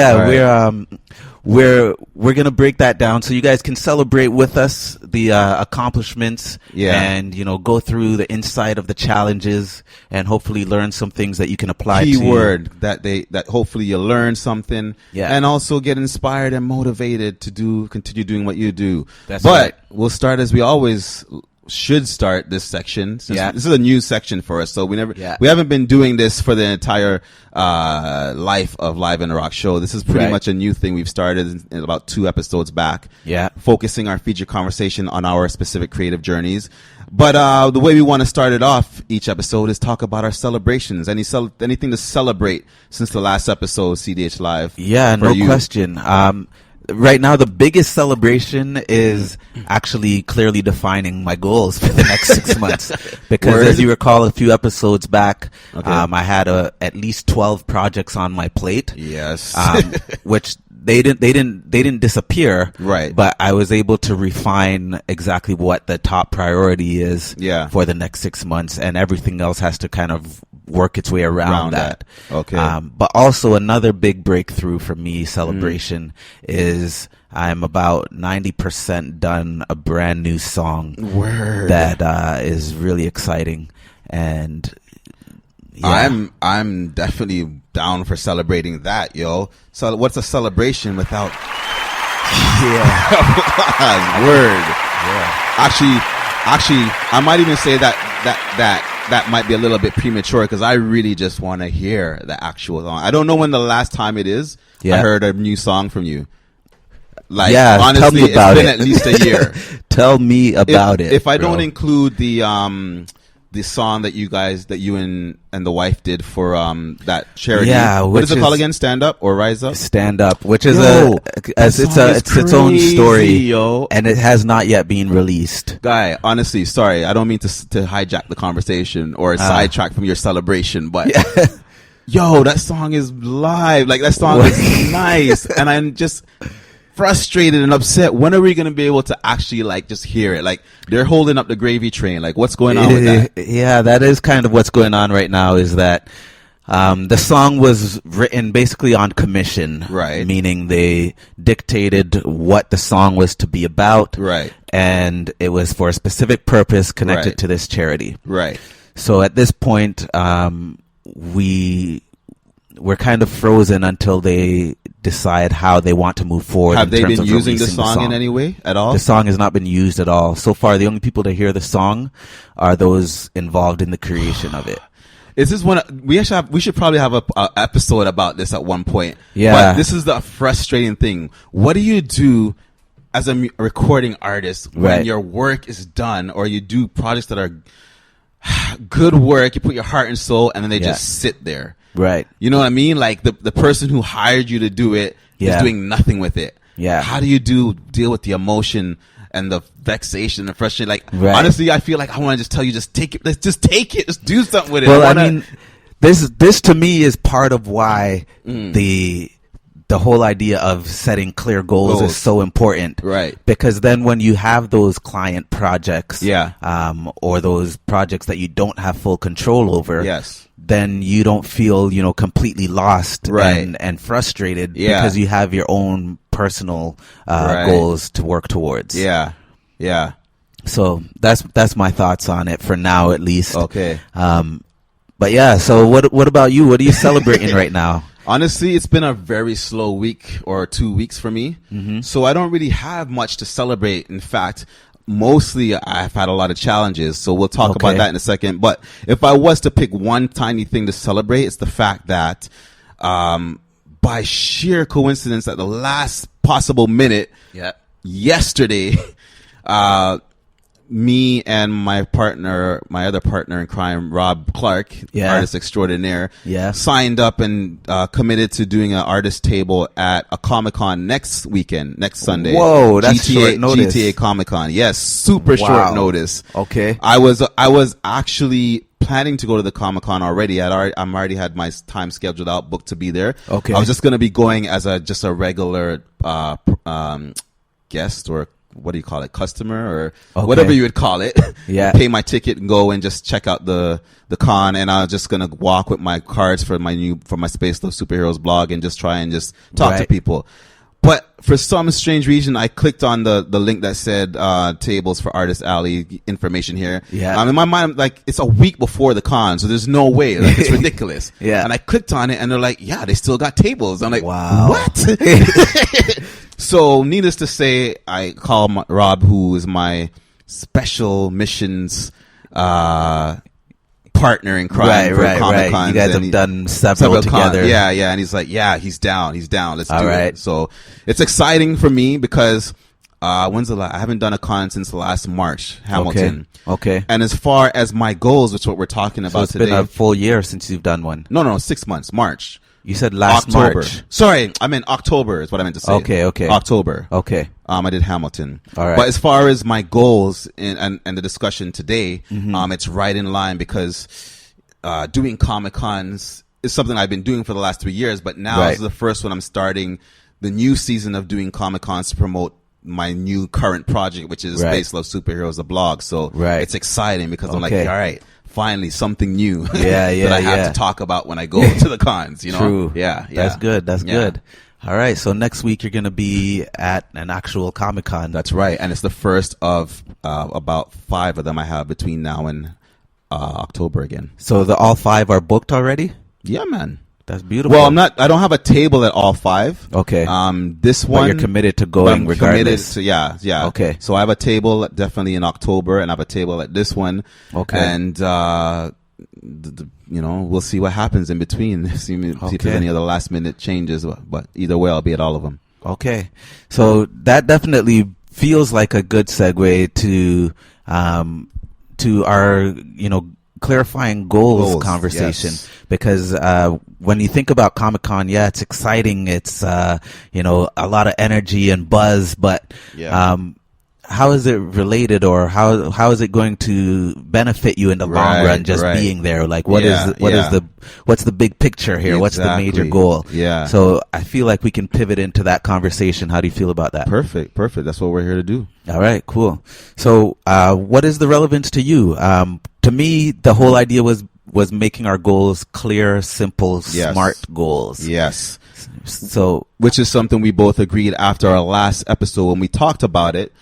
we're gonna break that down so you guys can celebrate with us the accomplishments and go through the insight of the challenges and hopefully learn some things that you can apply. Keyword that hopefully you learn something and also get inspired and motivated to continue doing what you do. That's right. We'll start as we always should start this section. Yeah. This is a new section for us, so we haven't been doing this for the entire life of Live in the Rock show. This is pretty much a new thing we've started in about 2 episodes back. Yeah. Focusing our feature conversation on our specific creative journeys. But the way we want to start it off each episode is talk about our celebrations. Anything to celebrate since the last episode, CDH Live? Yeah, no question. Right now, the biggest celebration is actually clearly defining my goals for the next 6 months. Because as you recall, a few episodes back, I had at least 12 projects on my plate. Yes. Which they didn't disappear. Right. But I was able to refine exactly what the top priority is for the next 6 months, and everything else has to kind of work its way around that. Okay. But also another big breakthrough for me, celebration, is I'm about 90% done a brand new song. Word. That is really exciting. And I'm definitely down for celebrating that, yo. So what's a celebration without word? Yeah. Actually, I might even say that might be a little bit premature because I really just want to hear the actual song. I don't know when the last time it is I heard a new song from you. Like, honestly, tell me about it's been at least a year. Tell me about it. If I don't include the song that you and the wife did for that charity. Yeah, what is it called again? Stand Up or Rise Up? Stand Up, which is it's its own story, yo, and it has not yet been released. Guy, honestly, sorry, I don't mean to hijack the conversation or sidetrack from your celebration, but yo, that song is live. Like, that song is nice, and I'm just frustrated and upset. When are we going to be able to actually just hear it? Like, they're holding up the gravy train. Like, what's going on with that? Yeah, that is kind of what's going on right now, is that the song was written basically on commission, right? Meaning they dictated what the song was to be about, right? And it was for a specific purpose connected to this charity, right? So at this point, we're kind of frozen until they decide how they want to move forward. Have they been using the song in any way at all? The song has not been used at all. So far, the only people to hear the song are those involved in the creation of it. Is this one? We should probably have a episode about this at one point. Yeah. But this is the frustrating thing. What do you do as a recording artist when your work is done, or you do projects that are good work, you put your heart and soul, and then they just sit there? Right. You know what I mean? Like, the person who hired you to do it is doing nothing with it. Yeah. How do you deal with the emotion and the vexation and frustration? Like, honestly, I feel like I want to just tell you, just take it. Let's just take it. Just do something with it. Well, I mean, this to me is part of why the whole idea of setting clear goals is so important. Right. Because then when you have those client projects, or those projects that you don't have full control over, then you don't feel, completely lost and frustrated because you have your own personal goals to work towards. Yeah. Yeah. So that's my thoughts on it for now, at least. Okay. But yeah, so what about you? What are you celebrating right now? Honestly, it's been a very slow week or 2 weeks for me. Mm-hmm. So I don't really have much to celebrate. In fact, mostly I've had a lot of challenges. So we'll talk about that in a second. But if I was to pick one tiny thing to celebrate, it's the fact that by sheer coincidence, at the last possible minute, yesterday, me and my other partner in crime, Rob Clark, artist extraordinaire, signed up and committed to doing an artist table at a Comic-Con next Sunday. Whoa, that's short notice. GTA Comic-Con. Yes, super short notice. Okay. I was actually planning to go to the Comic-Con already. I'm already had my time scheduled out, booked to be there. Okay. I was just going to be going as just a regular guest, or what do you call it, customer, or whatever you would call it. Pay my ticket and go and just check out the con, and I was just gonna walk with my cards for my Space Love Superheroes blog and just try and just talk to people. But for some strange reason, I clicked on the link that said tables for Artist Alley, information here. In my mind, like, it's a week before the con, so there's no way. Like, it's ridiculous. And I clicked on it, and they're like, they still got tables. I'm like, wow. What? So, needless to say, I call Rob, who is my special missions partner in crime for Comic-Cons. Right. You guys have done several together. Yeah, and he's like, yeah, he's down. Let's do right. it. So it's exciting for me because when's the last? I haven't done a con since last March, Hamilton. Okay. And as far as my goals, which is what we're talking about today. So it's been a full year since you've done one. No, 6 months. March. You said last October. March. Sorry, I meant October is what I meant to say. Okay. October. Okay. I did Hamilton. All right. But as far as my goals and the discussion today, it's right in line because doing Comic-Cons is something I've been doing for the last 3 years, but now this is the first one I'm starting the new season of doing Comic-Cons to promote my new current project, which is Space Love Superheroes, the blog. So it's exciting because I'm like, all right, finally something new that I have to talk about when I go to the cons, you know? True. Yeah. That's good. Good. All right. So next week you're going to be at an actual Comic-Con. That's right. And it's the first of about 5 of them I have between now and October again. So all 5 are booked already? Yeah, man. That's beautiful. Well, I don't have a table at all 5. Okay. This one. But you're committed to going regardless. Yeah. Okay. So I have a table definitely in October, and I have a table at this one. Okay. And, we'll see what happens in between. See if there's any other last minute changes. But either way, I'll be at all of them. Okay. So that definitely feels like a good segue to our, clarifying goals conversation, because when you think about Comic-Con, it's exciting. It's a lot of energy and buzz, but how is it related, or how is it going to benefit you in the long run just being there? Like what's the big picture here? What's the major goal? Yeah. So I feel like we can pivot into that conversation. How do you feel about that? Perfect. That's what we're here to do. All right, cool. So what is the relevance to you? To me, the whole idea was making our goals clear, simple, smart goals. Yes. So, which is something we both agreed after our last episode when we talked about it.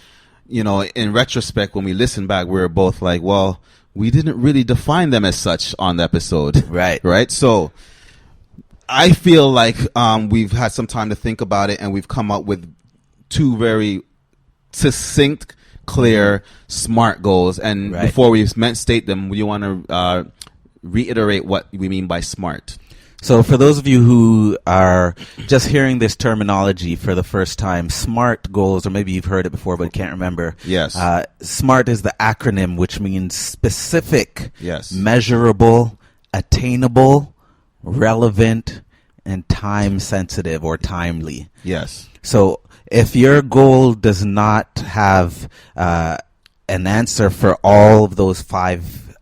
In retrospect, when we listened back, we were both like, well, we didn't really define them as such on the episode. Right. So I feel like we've had some time to think about it, and we've come up with 2 very succinct, clear, smart goals. And before we state them, you want to reiterate what we mean by smart? So for those of you who are just hearing this terminology for the first time, SMART goals, or maybe you've heard it before but can't remember. Yes. SMART is the acronym, which means specific, yes, measurable, attainable, relevant, and time sensitive or timely. Yes. So if your goal does not have an answer for all of those 5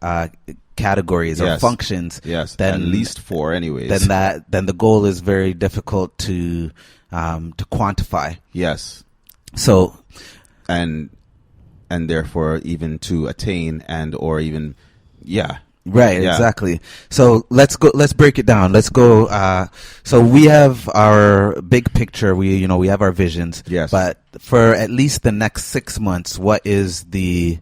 categories or functions, then at least 4 anyways, then the goal is very difficult to quantify. Yes. So and therefore even to attain and or even exactly. So let's break it down. Let's go. So we have our big picture. We have our visions. Yes. But for at least the next 6 months, what is the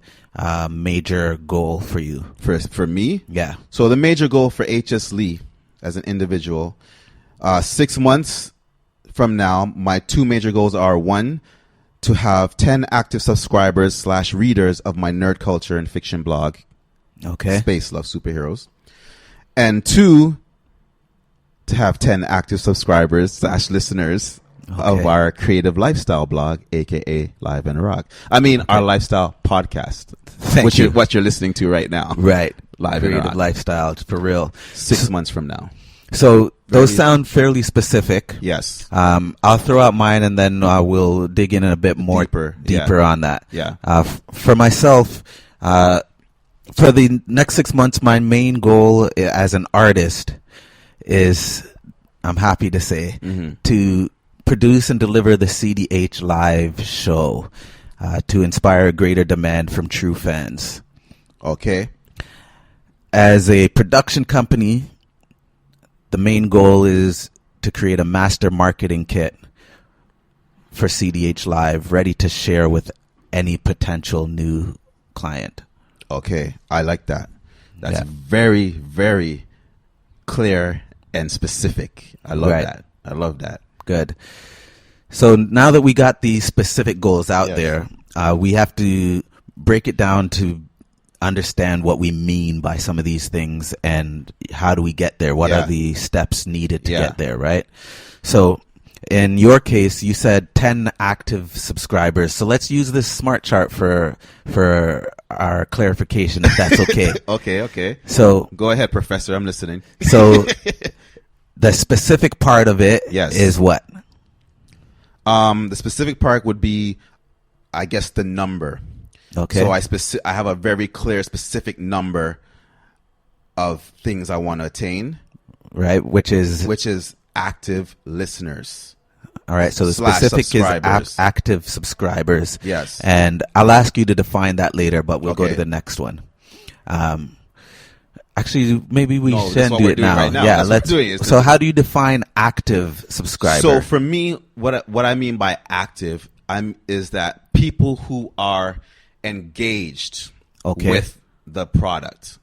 major goal for you? For me? Yeah. So the major goal for HS Lee as an individual, 6 months from now, my 2 major goals are: 1, to have 10 active subscribers / readers of my nerd culture and fiction blog. Okay. Space Love Superheroes. And 2, to have 10 active subscribers / listeners of our creative lifestyle blog, aka Live and Rock. I mean, our lifestyle podcast. What you're listening to right now. Right. Live creative and Rock. lifestyle, for real. 6 months from now. So those sound fairly specific. Yes. I'll throw out mine, and then we'll dig in a bit more deeper on that. Yeah. For myself, for the next 6 months, my main goal as an artist is, I'm happy to say, to produce and deliver the CDH live show to inspire a greater demand from true fans. Okay. As a production company, the main goal is to create a master marketing kit for CDH Live, ready to share with any potential new client. Okay, I like that. That's very, very clear and specific. I love that. I love that. Good. So now that we got these specific goals out there, we have to break it down to understand what we mean by some of these things and how do we get there? What are the steps needed to get there, right? So in your case, you said 10 active subscribers. So let's use this smart chart for our clarification, if that's okay. Okay. So go ahead, Professor. I'm listening. So the specific part of it is what? The specific part would be, I guess, the number. Okay. So I have a very clear, specific number of things I want to attain. Right. Which is active listeners. All right. So the specific is active subscribers. Yes. And I'll ask you to define that later, but we'll go to the next one. Actually, maybe we shouldn't do it now. Right now. Yeah. So how do you define active subscriber? So for me, what I mean by active, is that people who are engaged with the product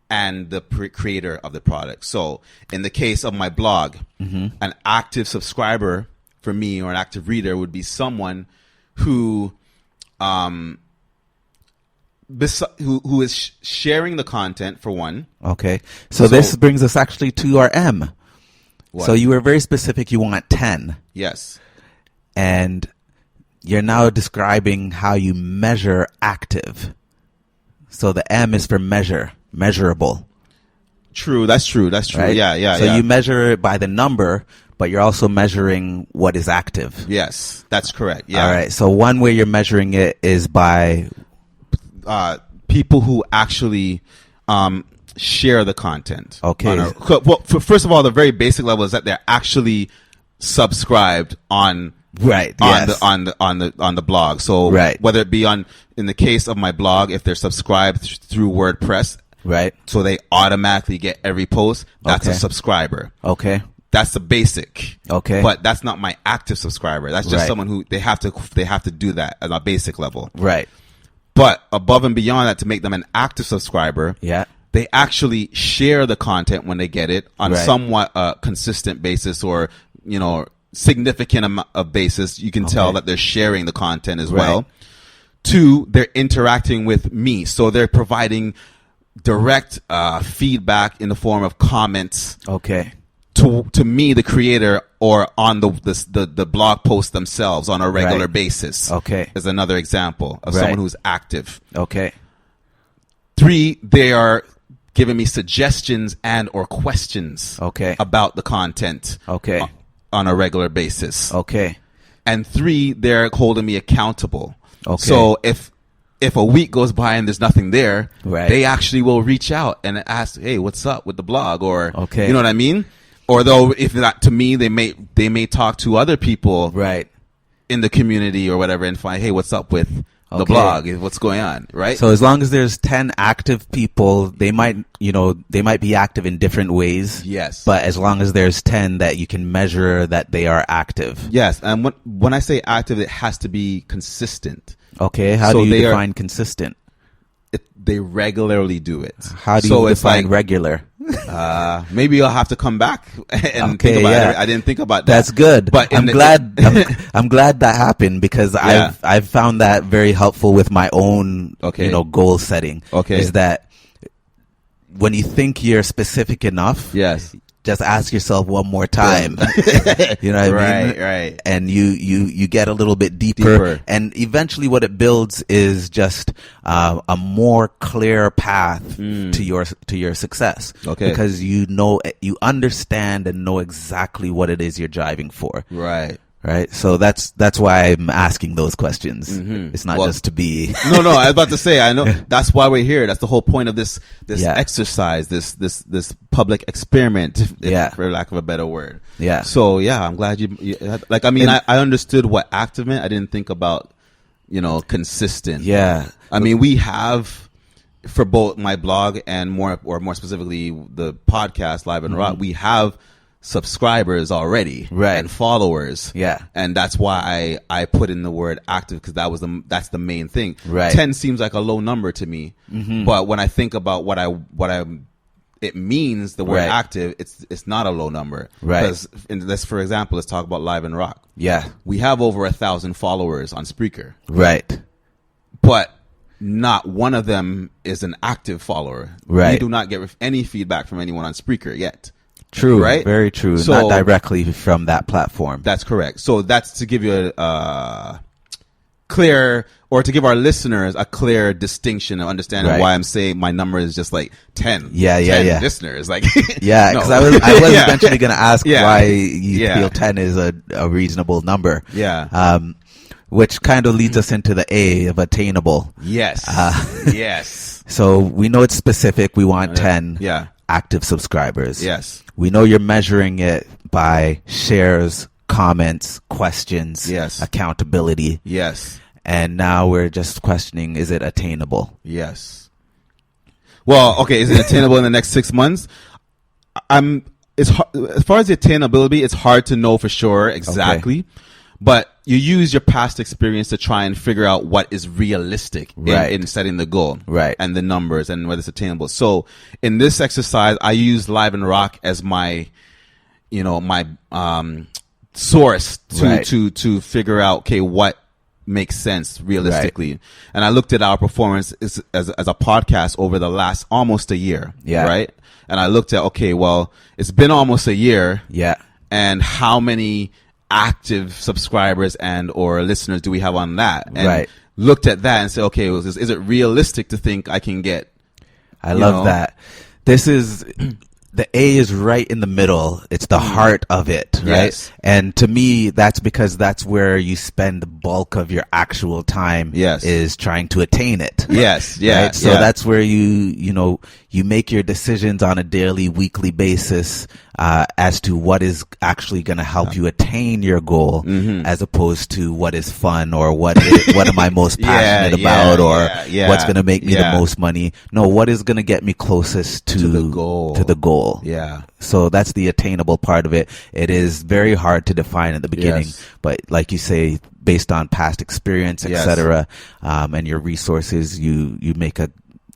and the creator of the product. So in the case of my blog, an active subscriber for me, or an active reader, would be someone who is sharing the content, for one. Okay. So this brings us actually to our M. What? So you were very specific. You want 10. Yes. And you're now describing how you measure active. So the M is for measurable. True. That's true. Right? Yeah. So you measure it by the number, but you're also measuring what is active. Yes, that's correct. Yeah. All right. So one way you're measuring it is by people who actually share the content. Okay. First of all, the very basic level is that they're actually subscribed on the blog. So whether it be in the case of my blog, if they're subscribed through WordPress, right? So they automatically get every post. That's a subscriber. Okay. That's the basic. Okay. But that's not my active subscriber. That's just someone who they have to do that at a basic level. Right. But above and beyond that, to make them an active subscriber, they actually share the content when they get it on somewhat consistent basis, or significant amount of basis. You can tell that they're sharing the content as well. 2, they're interacting with me, so they're providing direct feedback in the form of comments. Okay. To me, the creator, or on the blog post themselves on a regular basis. Okay. Is another example of someone who's active. Okay. 3, they are giving me suggestions and or questions. Okay. About the content. Okay. On a regular basis. Okay. And 3, they're holding me accountable. Okay. So if a week goes by and there's nothing there, they actually will reach out and ask, "Hey, what's up with the blog?" Or you know what I mean? Or though, if not to me, they may talk to other people in the community or whatever and find, "Hey, what's up with the blog? What's going on?" Right? So as long as there's 10 active people, they might be active in different ways. Yes. But as long as there's 10 that you can measure that they are active. Yes. And when I say active, it has to be consistent. Okay. How do you define consistent? They regularly do it. How do you define regular? Maybe I'll have to come back and think about it. I didn't think about that. That's good. But I'm glad that happened, because I've found that very helpful with my own goal setting. Okay. Is that when you think you're specific enough, just ask yourself one more time. You know what I mean? Right. And you get a little bit deeper. And eventually what it builds is just a more clear path to your success. Okay. Because you understand and know exactly what it is you're driving for. Right. So that's why I'm asking those questions. It's not just to be. No, I was about to say, I know that's why we're here. That's the whole point of this exercise, this public experiment, for lack of a better word. Yeah. So I'm glad you I understood what active meant. I didn't think about, consistent. Yeah. I mean, we have, for both my blog and more specifically the podcast, LnR, we have subscribers already, and followers, and that's why I put in the word active, because that's the main thing. 10 seems like a low number to me, but when I think about what it means, the word active, it's not a low number, because for example, let's talk about LnR. Yeah, we have over 1,000 followers on Spreaker, but not one of them is an active follower. Right. We do not get any feedback from anyone on Spreaker yet. True, right? Very true. So, not directly from that platform. That's correct. So that's to give you a clear, or to give our listeners a clear distinction of understanding why I'm saying my number is just like 10. 10 listeners. Like, yeah, because I was eventually going to ask why you feel 10 is a reasonable number. Yeah. Which kind of leads us into the A of attainable. Yes. Yes. So we know it's specific. We want 10 active subscribers. Yes. We know you're measuring it by shares, comments, questions, accountability. Yes. And now we're just questioning, is it attainable? Yes. Well, okay, is it attainable in the next 6 months? As far as the attainability, it's hard to know for sure exactly. Okay. But you use your past experience to try and figure out what is realistic in setting the goal, and the numbers and whether it's attainable. So in this exercise, I use Live and Rock as my, my source to figure out, okay, what makes sense realistically. And I looked at our performance as a podcast over the last almost a year, right? And I looked at, okay, well, it's been almost a year, and how many active subscribers and or listeners do we have on that? And looked at that and said, okay, is it realistic to think I can get? I love that. This is the A is right in the middle. It's the heart of it, right? Yes. And to me, that's because that's where you spend the bulk of your actual time. Is trying to attain it. Yes. Yeah. Right? So that's where you make your decisions on a daily, weekly basis as to what is actually going to help you attain your goal, as opposed to what is fun or what am I most passionate about or what's going to make me the most money. No, what is going to get me closest to the goal. Yeah. So that's the attainable part of it. It is very hard to define at the beginning, but like you say, based on past experience, etc., and your resources, you make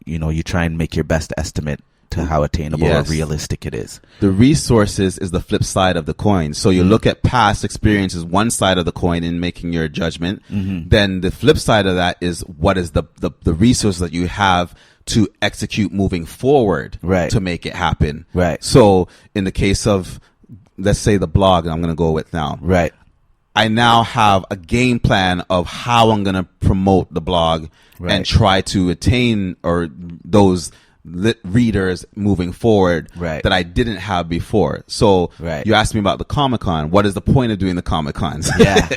you try and make your best estimate to how attainable or realistic it is. The resources is the flip side of the coin. So you look at past experiences, one side of the coin in making your judgment. Then the flip side of that is what is the resources that you have to execute moving forward to make it happen. Right. So in the case of, let's say the blog I'm going to go with now. Right. I now have a game plan of how I'm going to promote the blog and try to attain or those readers moving forward that I didn't have before. So you asked me about the Comic-Con. What is the point of doing the Comic-Cons? Yeah.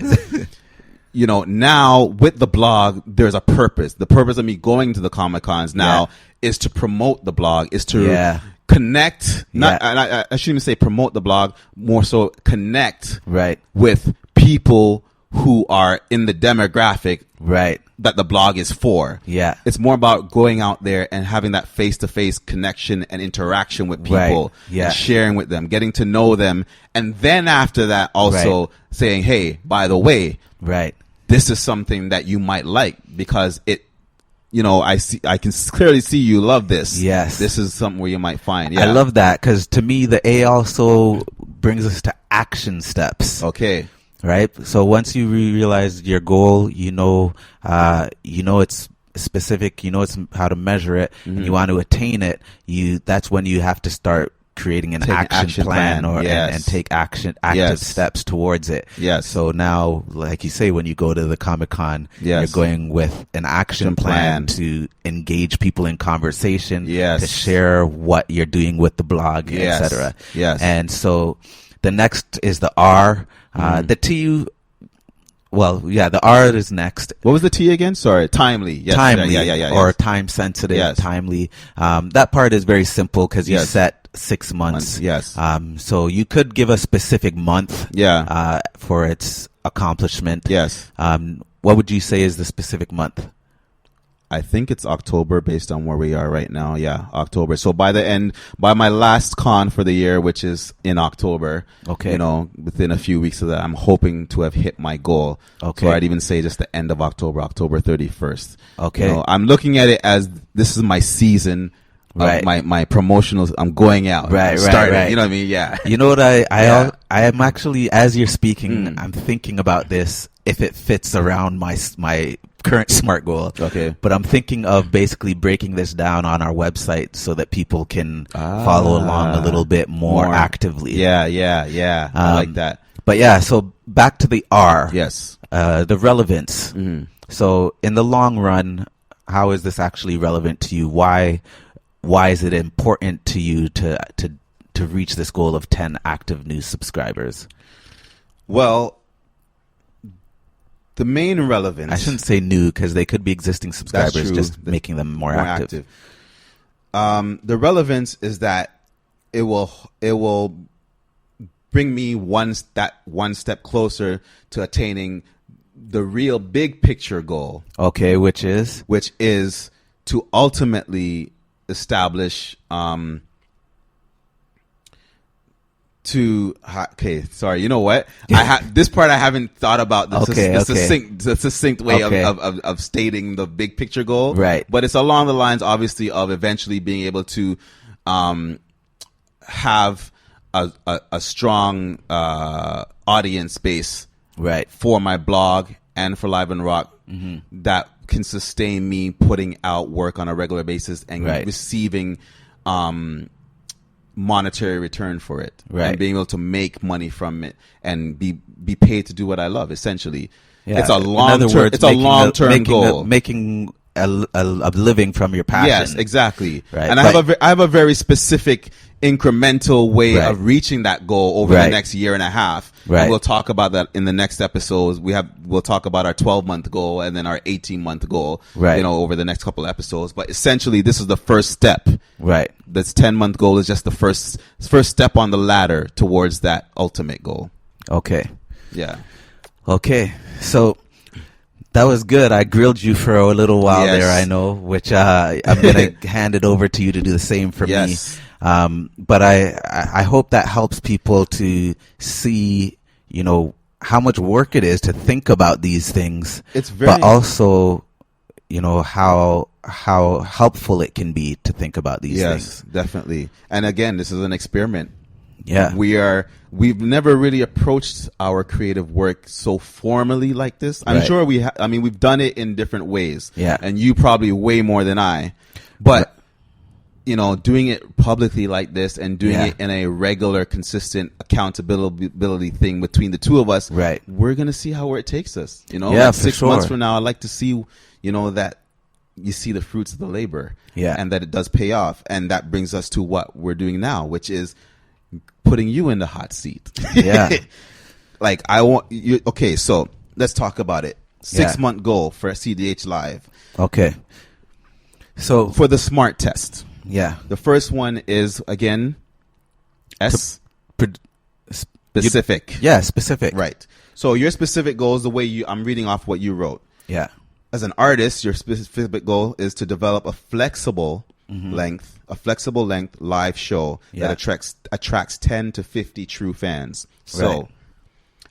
Now with the blog, there's a purpose. The purpose of me going to the Comic-Cons now is to promote the blog, is to connect. I shouldn't even say promote the blog, more so connect with people who are in the demographic that the blog is for. Yeah. It's more about going out there and having that face-to-face connection and interaction with people, and sharing with them, getting to know them. And then after that, also saying, hey, by the way, this is something that you might like because it, I can clearly see you love this. Yes. This is something where you might find. I love that because to me, the A also brings us to action steps. Okay. Right. So once you realize your goal, it's specific, it's how to measure it, and you want to attain it. That's when you have to start creating an action plan and take active steps towards it. Yes. So now, like you say, when you go to the Comic-Con, you're going with an action plan to engage people in conversation, to share what you're doing with the blog, etc. Yes. And so the next is the R. The T, the R is next. What was the T again? Sorry, timely. Yes. Timely, or yes. time sensitive, timely. That part is very simple because you set 6 months. Yes. So you could give a specific month. For its accomplishment. Yes. What would you say is the specific month? I think it's October based on where we are right now. Yeah, October. So by my last con for the year, which is in October, within a few weeks of that, I'm hoping to have hit my goal. Okay. So I'd even say just the end of October, October 31st. Okay. I'm looking at it as this is my season. My promotionals, I'm going out. Starting. You know what I mean? Yeah. You know what I am actually, as you're speaking, I'm thinking about this if it fits around my current SMART goal. Okay. But I'm thinking of basically breaking this down on our website so that people can follow along a little bit more actively. Yeah. I like that. But yeah, so back to the R. Yes. The relevance. So in the long run, how is this actually relevant to you? Why is it important to you to reach this goal of 10 active news subscribers? Well, the main relevance... I shouldn't say new because they could be existing subscribers, just making them more active. The relevance is that it will bring me one step closer to attaining the real big picture goal. Okay, which is to ultimately establish sorry, you know what? This part I haven't thought about. The succinct way of stating the big picture goal. Right. But it's along the lines, obviously, of eventually being able to have a strong audience base, right, for my blog and for Live and Rock, that can sustain me putting out work on a regular basis and receiving monetary return for it, and being able to make money from it and be paid to do what I love. Essentially, it's a long term goal. Making a living from your passion. Yes, exactly. Right. And I have a very specific incremental way of reaching that goal over the next year and a half. Right. And we'll talk about that in the next episodes. We'll talk about our 12-month goal and then our 18-month goal, over the next couple of episodes. But essentially, this is the first step. Right. This 10-month goal is just the first step on the ladder towards that ultimate goal. Okay. Yeah. Okay. So that was good. I grilled you for a little while there, I know, which I'm going to hand it over to you to do the same for me. But I hope that helps people to see, how much work it is to think about these things. But also, how helpful it can be to think about these things. Yes, definitely. And again, this is an experiment. Yeah. We've never really approached our creative work so formally like this. I'm sure we've done it in different ways. Yeah. And you probably way more than I. But doing it publicly like this and doing it in a regular, consistent accountability thing between the two of us, we're going to see how it takes us. Yeah, 6 months from now, I'd like to see, that you see the fruits of the labor, and that it does pay off. And that brings us to what we're doing now, which is putting you in the hot seat. Yeah. Like I want you. Okay. So let's talk about it. 6-month goal for CDH Live. Okay. So for the SMART test. Yeah. The first one is, again, specific. Specific. Right. So your specific goal is the way I'm reading off what you wrote. Yeah. As an artist, your specific goal is to develop a flexible length live show that attracts 10 to 50 true fans. So,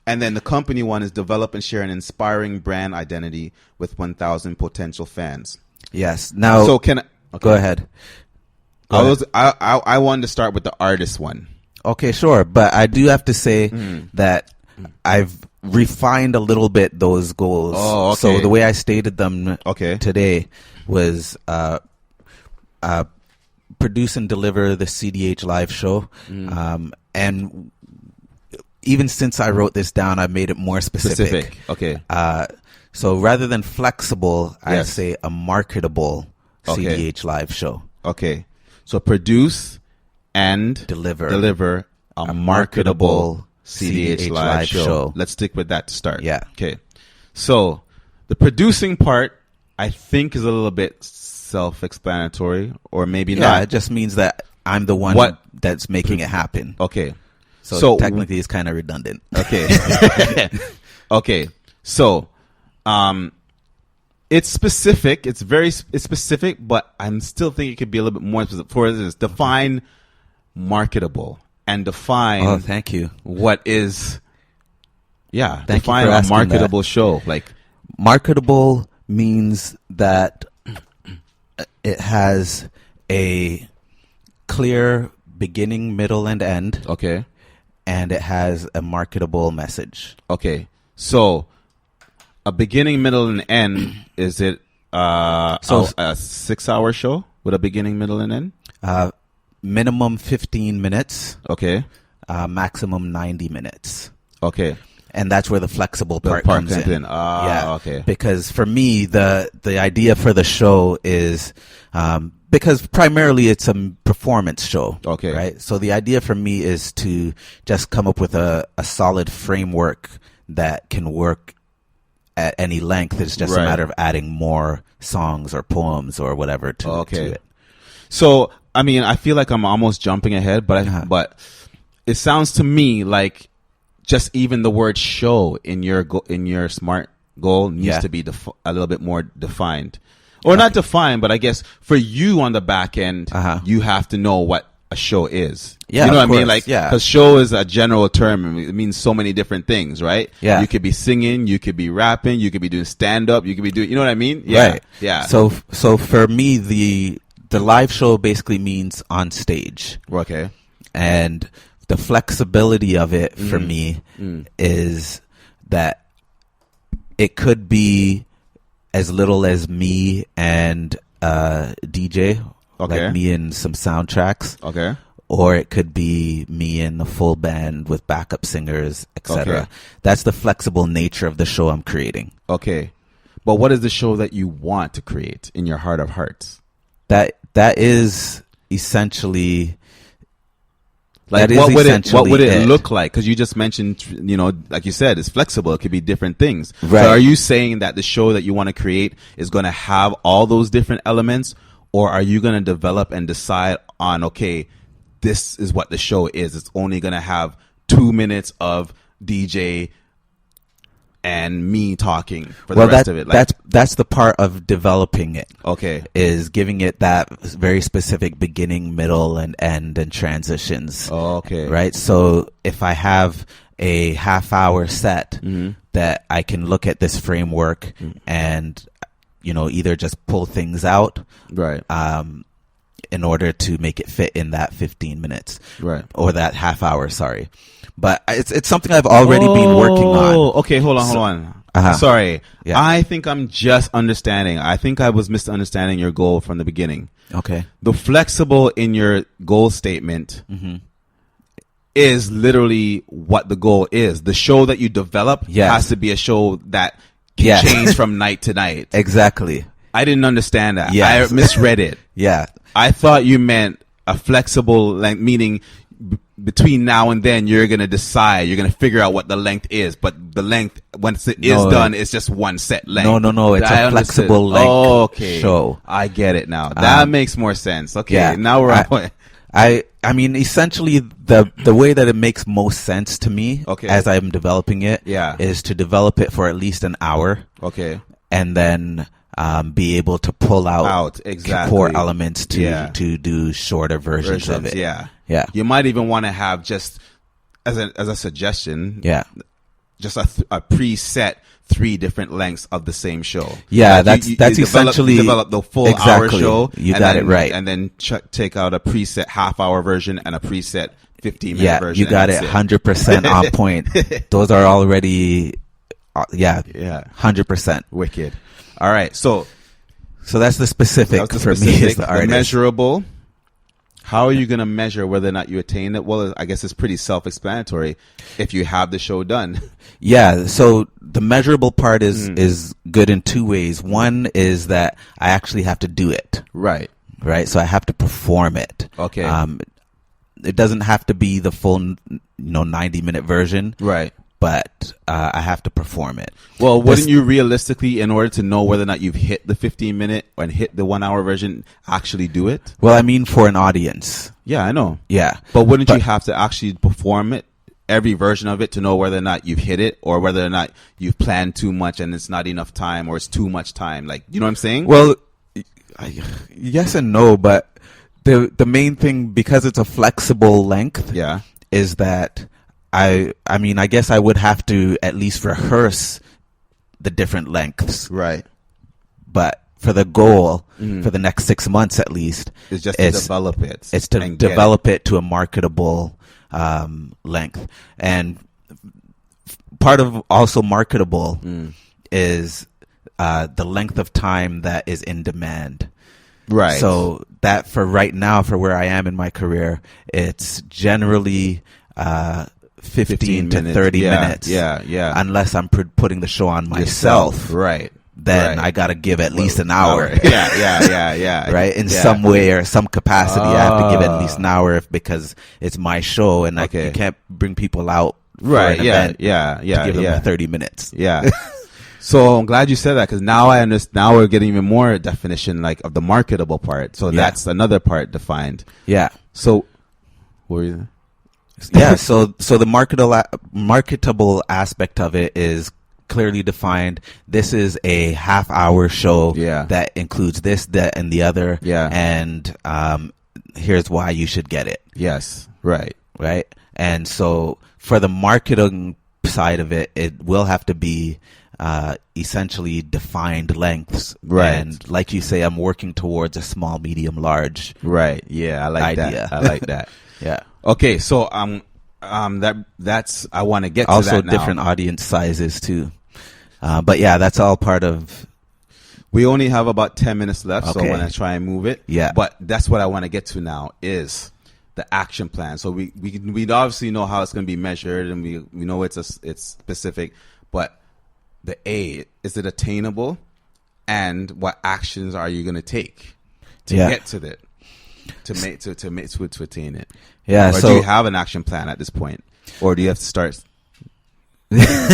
and then the company one is develop and share an inspiring brand identity with 1,000 potential fans. Yes. Now, so can I, okay. Go ahead. I wanted to start with the artist one. Okay, sure. But I do have to say that I've refined a little bit those goals. Oh, okay. So the way I stated them today was produce and deliver the CDH live show. And even since I wrote this down, I made it more specific. Okay. So rather than flexible, I say a marketable CDH live show. Okay. So produce and deliver a marketable CDH live show. Let's stick with that to start. Yeah. Okay. So the producing part, I think, is a little bit self-explanatory, or maybe not. Yeah, it just means that I'm the one that's making it happen. Okay. So technically, it's kind of redundant. Okay. Okay. So, it's specific. It's specific, but I'm still thinking it could be a little bit more specific. For instance, define marketable and define. Oh, thank you. What is? Yeah, thank define you for a marketable show. Like marketable means that it has a clear beginning, middle, and end. Okay. And it has a marketable message. Okay. So a beginning, middle, and end. Is it a 6-hour show with a beginning, middle, and end? Minimum 15 minutes. Okay. Maximum 90 minutes. Okay. And that's where the flexible part comes in. Okay. Because for me, the idea for the show is, because primarily it's a performance show. Okay. Right? So the idea for me is to just come up with a solid framework that can work at any length. It's just a matter of adding more songs or poems or whatever to it. So, I mean, I feel like I'm almost jumping ahead, but it sounds to me like just even the word show in your SMART goal needs to be a little bit more defined. Or not defined, but I guess for you on the back end, you have to know what a show is. Yeah, you know what I mean? Like, because show is a general term. It means so many different things, right? Yeah. You could be singing, you could be rapping, you could be doing stand-up, you could be doing, you know what I mean? Yeah. Right. Yeah. So for me, the live show basically means on stage. Okay. And the flexibility of it for me is that it could be as little as me and DJ, like me and some soundtracks. Okay. Or it could be me and the full band with backup singers, etc. Okay. That's the flexible nature of the show I'm creating. Okay. But what is the show that you want to create in your heart of hearts? That is essentially... Like, what would it look like? Because you just mentioned, you know, like you said, it's flexible. It could be different things. Right. So are you saying that the show that you want to create is going to have all those different elements? Or are you going to develop and decide on, okay, this is what the show is. It's only going to have 2 minutes of DJ and me talking for the rest of it. Like, that's the part of developing it. Okay. Is giving it that very specific beginning, middle, and end and transitions. Okay. Right? So if I have a half-hour set that I can look at this framework and, you know, either just pull things out. Right. In order to make it fit in that 15 minutes. Right. Or that half hour, sorry. But it's something I've already been working on. Okay, hold on. Sorry. Yeah. I think I'm just understanding. I think I was misunderstanding your goal from the beginning. Okay. The flexible in your goal statement is literally what the goal is. The show that you develop has to be a show that can change from night to night. Exactly. I didn't understand that. Yes. I misread it. Yeah. I thought you meant a flexible length, meaning between now and then you're going to decide, you're going to figure out what the length is, but the length, once it is done, it's just one set length. No. It's a flexible length show. I get it now. That makes more sense. Okay. Yeah. Now we're on. I mean, essentially, the way that it makes most sense to me as I'm developing it is to develop it for at least an hour. Okay. And then be able to pull out core elements to do shorter versions of it. Yeah. Yeah. You might even want to have just as a suggestion. Yeah. Just a preset 3 different lengths of the same show. Yeah, like that's essentially develop the full hour show. You got it right. And then take out a preset half-hour version and a preset 15-minute version. You got it 100% on point. Those are already 100% wicked. All right, so that's the specific for me as the artist. The measurable. How are you going to measure whether or not you attain it? Well, I guess it's pretty self-explanatory if you have the show done. Yeah, so the measurable part is good in 2 ways. One is that I actually have to do it. Right. So I have to perform it. Okay. It doesn't have to be the full 90-minute version. Right. But I have to perform it. Well, wouldn't you realistically, in order to know whether or not you've hit the 15-minute and hit the 1 hour version, actually do it? Well, I mean for an audience. Yeah, I know. Yeah. But wouldn't you have to actually perform it, every version of it, to know whether or not you've hit it or whether or not you've planned too much and it's not enough time or it's too much time? Like, you know what I'm saying? Well, yes and no, but the main thing, because it's a flexible length, is that I mean, I guess I would have to at least rehearse the different lengths. Right. But for the goal, for the next 6 months at least, it's just to develop it. It's to develop it to a marketable length. And part of also marketable is the length of time that is in demand. Right. So that for right now, for where I am in my career, it's generally 15 to 30 minutes. Yeah. Unless I'm putting the show on myself. Yourself. Right. Then I got to give at least an hour. Yeah. Right? In some way or some capacity, I have to give at least an hour because it's my show and you can't bring people out for an event to give them 30 minutes. Yeah. So I'm glad you said that because now I understand. Now we're getting even more definition like of the marketable part. So that's another part defined. Yeah. So, what were you? Yeah. So the marketable aspect of it is clearly defined. This is a half-hour show that includes this, that, and the other. Yeah. And here's why you should get it. Yes. Right. And so for the marketing side of it, it will have to be essentially defined lengths. Right. And like you say, I'm working towards a small, medium, large. Right. Yeah, I like idea. that. I like that. Yeah. Okay, so that's I want to get to also that now. different audience sizes too. But yeah, that's all part of. We only have about 10 minutes left, so I Okay. want to try and move it. Yeah. But that's what I want to get to now is the action plan. So we obviously know how it's going to be measured, and we know it's specific, but the A, is it attainable, and what actions are you going to take to get to it, to attain it? Yeah. Or so do you have an action plan at this point, or do you have to start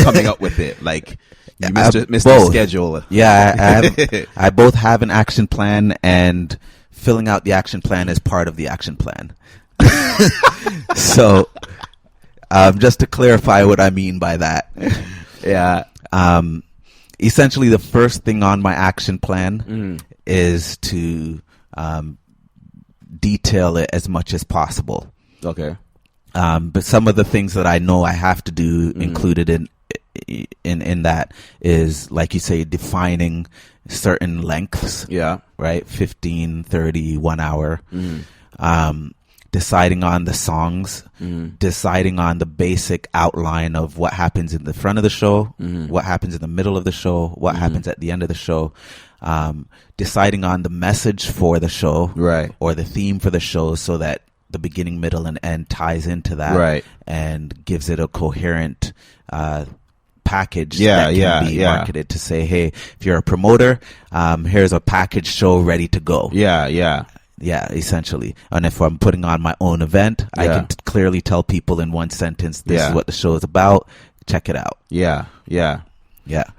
coming up with it? Like you missed the schedule. Yeah, I both have an action plan, and filling out the action plan is part of the action plan. So, just to clarify what I mean by that. Yeah. Essentially, the first thing on my action plan is to detail it as much as possible. Okay. But some of the things that I know I have to do included in that is, like you say, defining certain lengths. Yeah. Right? 15, 30, 1 hour. Deciding on the songs, deciding on the basic outline of what happens in the front of the show, what happens in the middle of the show, what happens at the end of the show, deciding on the message for the show, right, or the theme for the show, so that the beginning, middle, and end ties into that, right, and gives it a coherent package that can be marketed to say, hey, if you're a promoter, here's a package show ready to go. Yeah, essentially. And if I'm putting on my own event, I can clearly tell people in one sentence, this is what the show is about. Check it out. Yeah. Yeah.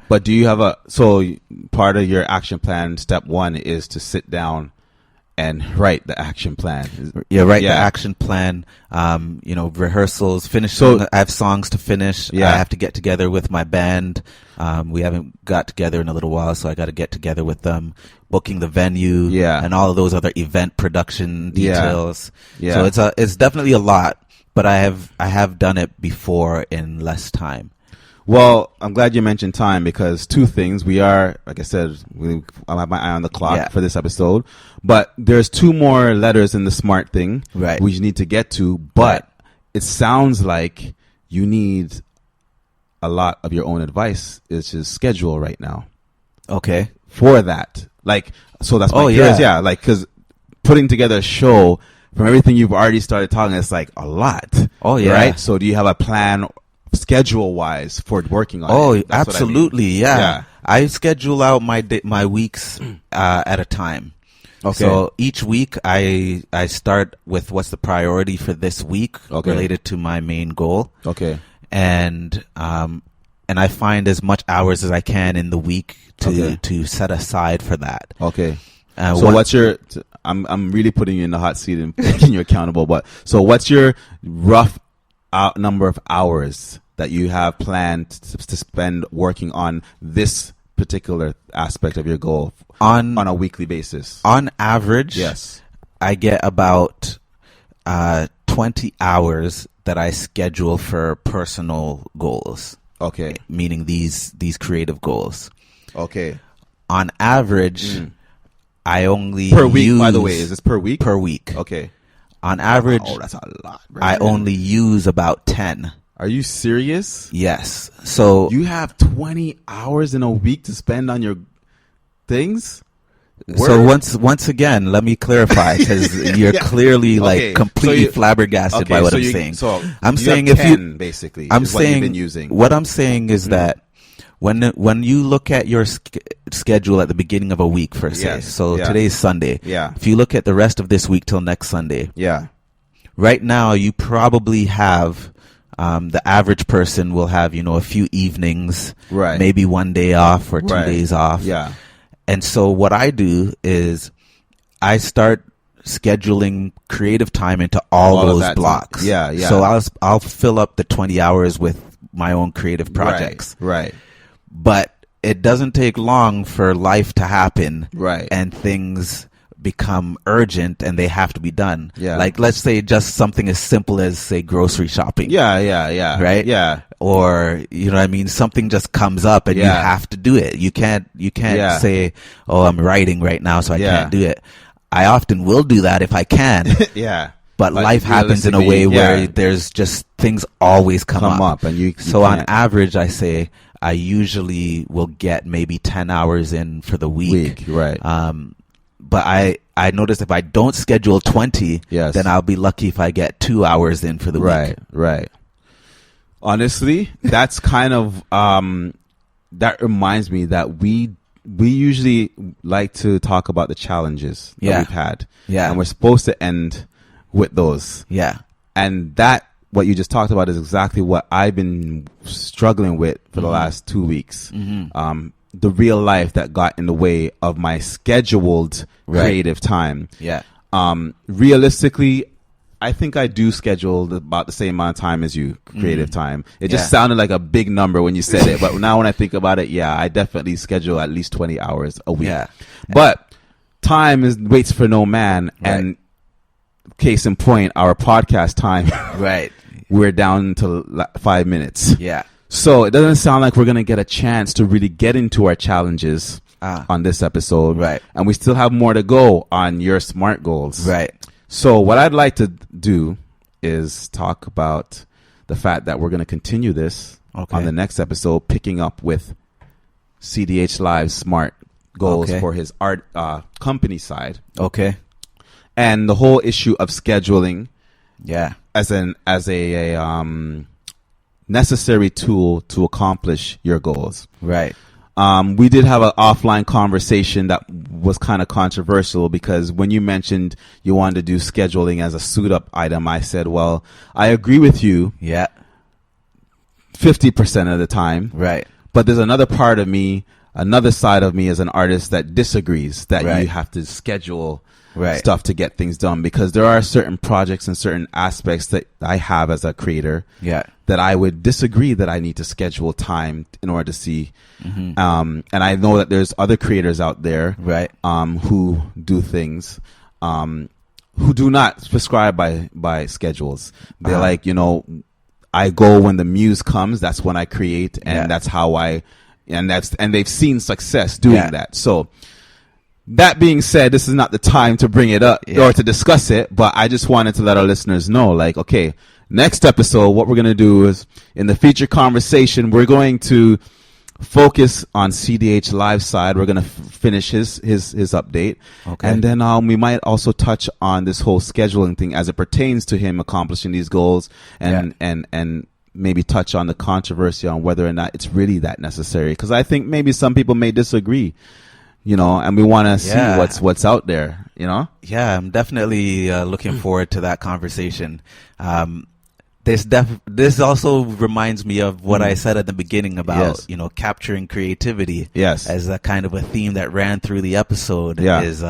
But do you have so part of your action plan, step one, is to sit down and write the action plan. Write the action plan, rehearsals, finish. So I have songs to finish. Yeah. I have to get together with my band. We haven't got together in a little while, so I got to get together with them, booking the venue, and all of those other event production details. Yeah. So it's definitely a lot, but I have done it before in less time. Well, I'm glad you mentioned time, because two things. We are, like I said, I have my eye on the clock for this episode, but there's two more letters in the SMART thing, right, we need to get to, but it sounds like you need a lot of your own advice, which is schedule right now. Okay. For that. Like, so that's my curious, like, because putting together a show, from everything you've already started talking, it's like a lot. Oh, yeah. Right? So do you have a plan schedule wise for working on it? Oh, absolutely. I schedule out my weeks at a time. Okay. So each week I start with what's the priority for this week related to my main goal. Okay. And I find as much hours as I can in the week to set aside for that. Okay. So what's your I'm really putting you in the hot seat and making you accountable, but so what's your rough number of hours that you have planned to spend working on this particular aspect of your goal on a weekly basis? On average, yes, I get about 20 hours that I schedule for personal goals. Okay. Meaning these creative goals. Okay. On average, I only per week, by the way. Is this per week? Per week. Okay. On average, that's a lot. I only use about 10 Are you serious? Yes. So you have 20 hours in a week to spend on your things? So once again, let me clarify, because you're clearly like completely flabbergasted by what I'm saying. So I'm saying if you basically, I'm saying what you've been using. What I'm saying is that when you look at your schedule at the beginning of a week, for say, today's Sunday. Yeah. If you look at the rest of this week till next Sunday. Yeah. Right now, you probably have. The average person will have, a few evenings, right? Maybe 1 day off or 2 days off. Yeah. And so what I do is I start scheduling creative time into all those blocks. Yeah, yeah. So I'll fill up the 20 hours with my own creative projects. Right. But it doesn't take long for life to happen. Right. And things become urgent and they have to be done. Yeah. Like, let's say just something as simple as, say, grocery shopping. Yeah. Right? Yeah. Or, something just comes up and you have to do it. You can't say, oh, I'm writing right now, so I can't do it. I often will do that if I can. Yeah. But life happens in a way where there's just things always come up. And you so on average, I say I usually will get maybe 10 hours in for the week. Right. But I notice if I don't schedule 20, yes, then I'll be lucky if I get 2 hours in for the week. Right. Honestly, that's kind of that reminds me that we usually like to talk about the challenges that we've had. Yeah. And we're supposed to end with those. Yeah. And that, what you just talked about, is exactly what I've been struggling with for the last 2 weeks. The real life that got in the way of my scheduled creative time. Yeah. Realistically, I think I do schedule about the same amount of time as you, creative time. It just sounded like a big number when you said it, but now when I think about it, I definitely schedule at least 20 hours a week. Yeah. But time waits for no man, and case in point, our podcast time, we're down to 5 minutes. Yeah. So it doesn't sound like we're going to get a chance to really get into our challenges on this episode. Right. And we still have more to go on your SMART goals. Right. So what I'd like to do is talk about the fact that we're going to continue this on the next episode, picking up with CDH Live's SMART goals for his art company side. Okay. And the whole issue of scheduling. Yeah. As a necessary tool to accomplish your goals. Right. We did have an offline conversation that was kind of controversial, because when you mentioned you wanted to do scheduling as a suit up item, I said, well, I agree with you. Yeah. 50% of the time. Right. But there's another part of me, another side of me as an artist that disagrees that you have to schedule stuff to get things done, because there are certain projects and certain aspects that I have as a creator that I would disagree that I need to schedule time in order to see. And I know that there's other creators out there who do things who do not prescribe by schedules. They're like, I go when the muse comes, that's when I create, and that's how and they've seen success doing that. So that being said, this is not the time to bring it up or to discuss it, but I just wanted to let our listeners know, like, okay, next episode, what we're going to do is, in the feature conversation, we're going to focus on CDH Live side. We're going to finish his update. Okay. And then we might also touch on this whole scheduling thing as it pertains to him accomplishing these goals, and maybe touch on the controversy on whether or not it's really that necessary. Because I think maybe some people may disagree. And we want to see what's out there, Yeah, I'm definitely looking forward to that conversation. This also reminds me of what I said at the beginning about, capturing creativity. Yes. As a kind of a theme that ran through the episode is,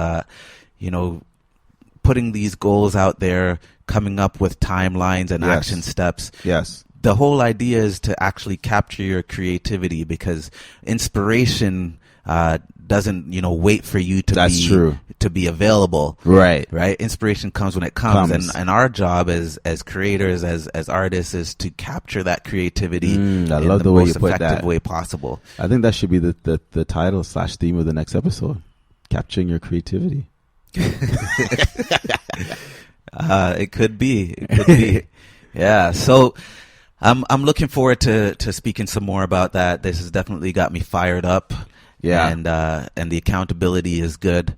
putting these goals out there, coming up with timelines and action steps. Yes. The whole idea is to actually capture your creativity, because inspiration doesn't wait for you to be available. Right. Inspiration comes when it comes. And our job as creators, as artists, is to capture that creativity in the most effective way possible. I think that should be the title / theme of the next episode: capturing your creativity. It could be. Yeah. So I'm looking forward to speaking some more about that. This has definitely got me fired up. Yeah. And the accountability is good.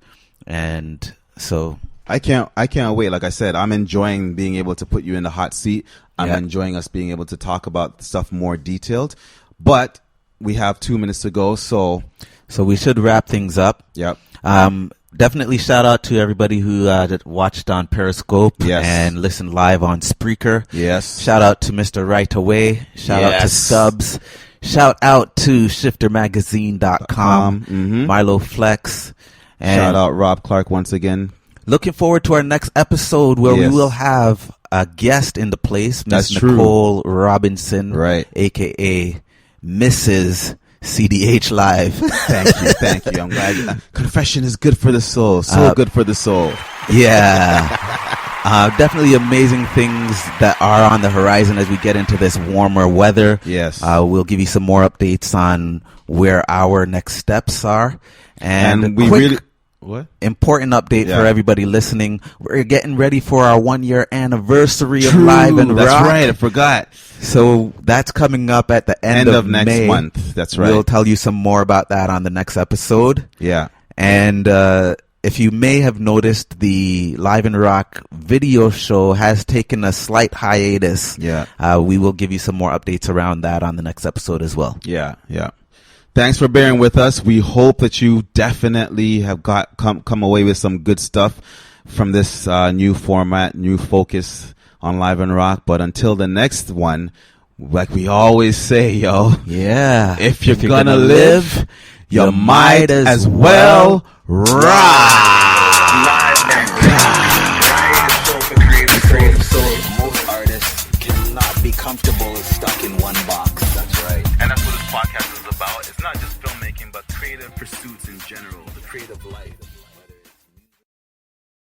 And so I can't wait. Like I said, I'm enjoying being able to put you in the hot seat. I'm enjoying us being able to talk about stuff more detailed. But we have 2 minutes to go, so we should wrap things up. Yep. Definitely shout out to everybody who watched on Periscope and listened live on Spreaker. Yes. Shout out to Mr. Right Away. Shout out to Stubbs. Shout out to ShifterMagazine.com. Milo Flex. And shout out Rob Clark once again. Looking forward to our next episode where we will have a guest in the place, Miss Nicole Robinson, right? AKA Mrs. CDH Live. Thank you. I'm glad. Confession is good for the soul. So good for the soul. Yeah. Definitely amazing things that are on the horizon as we get into this warmer weather. Yes. We'll give you some more updates on where our next steps are. And we important update for everybody listening. We're getting ready for our 1-year anniversary of Live and Rock. That's right. I forgot. So that's coming up at the end of next May. month. That's right. We'll tell you some more about that on the next episode. Yeah. And if you may have noticed, the Live and Rock video show has taken a slight hiatus. Yeah. We will give you some more updates around that on the next episode as well. Yeah. Thanks for bearing with us. We hope that you definitely have come away with some good stuff from this new format, new focus on Live and Rock. But until the next one, like we always say, yeah, if you're gonna live, you might as well rock. Most artists cannot be comfortable and stuck in one box. That's right. And that's what this podcast is about. It's not just filmmaking, but creative pursuits in general, the creative life.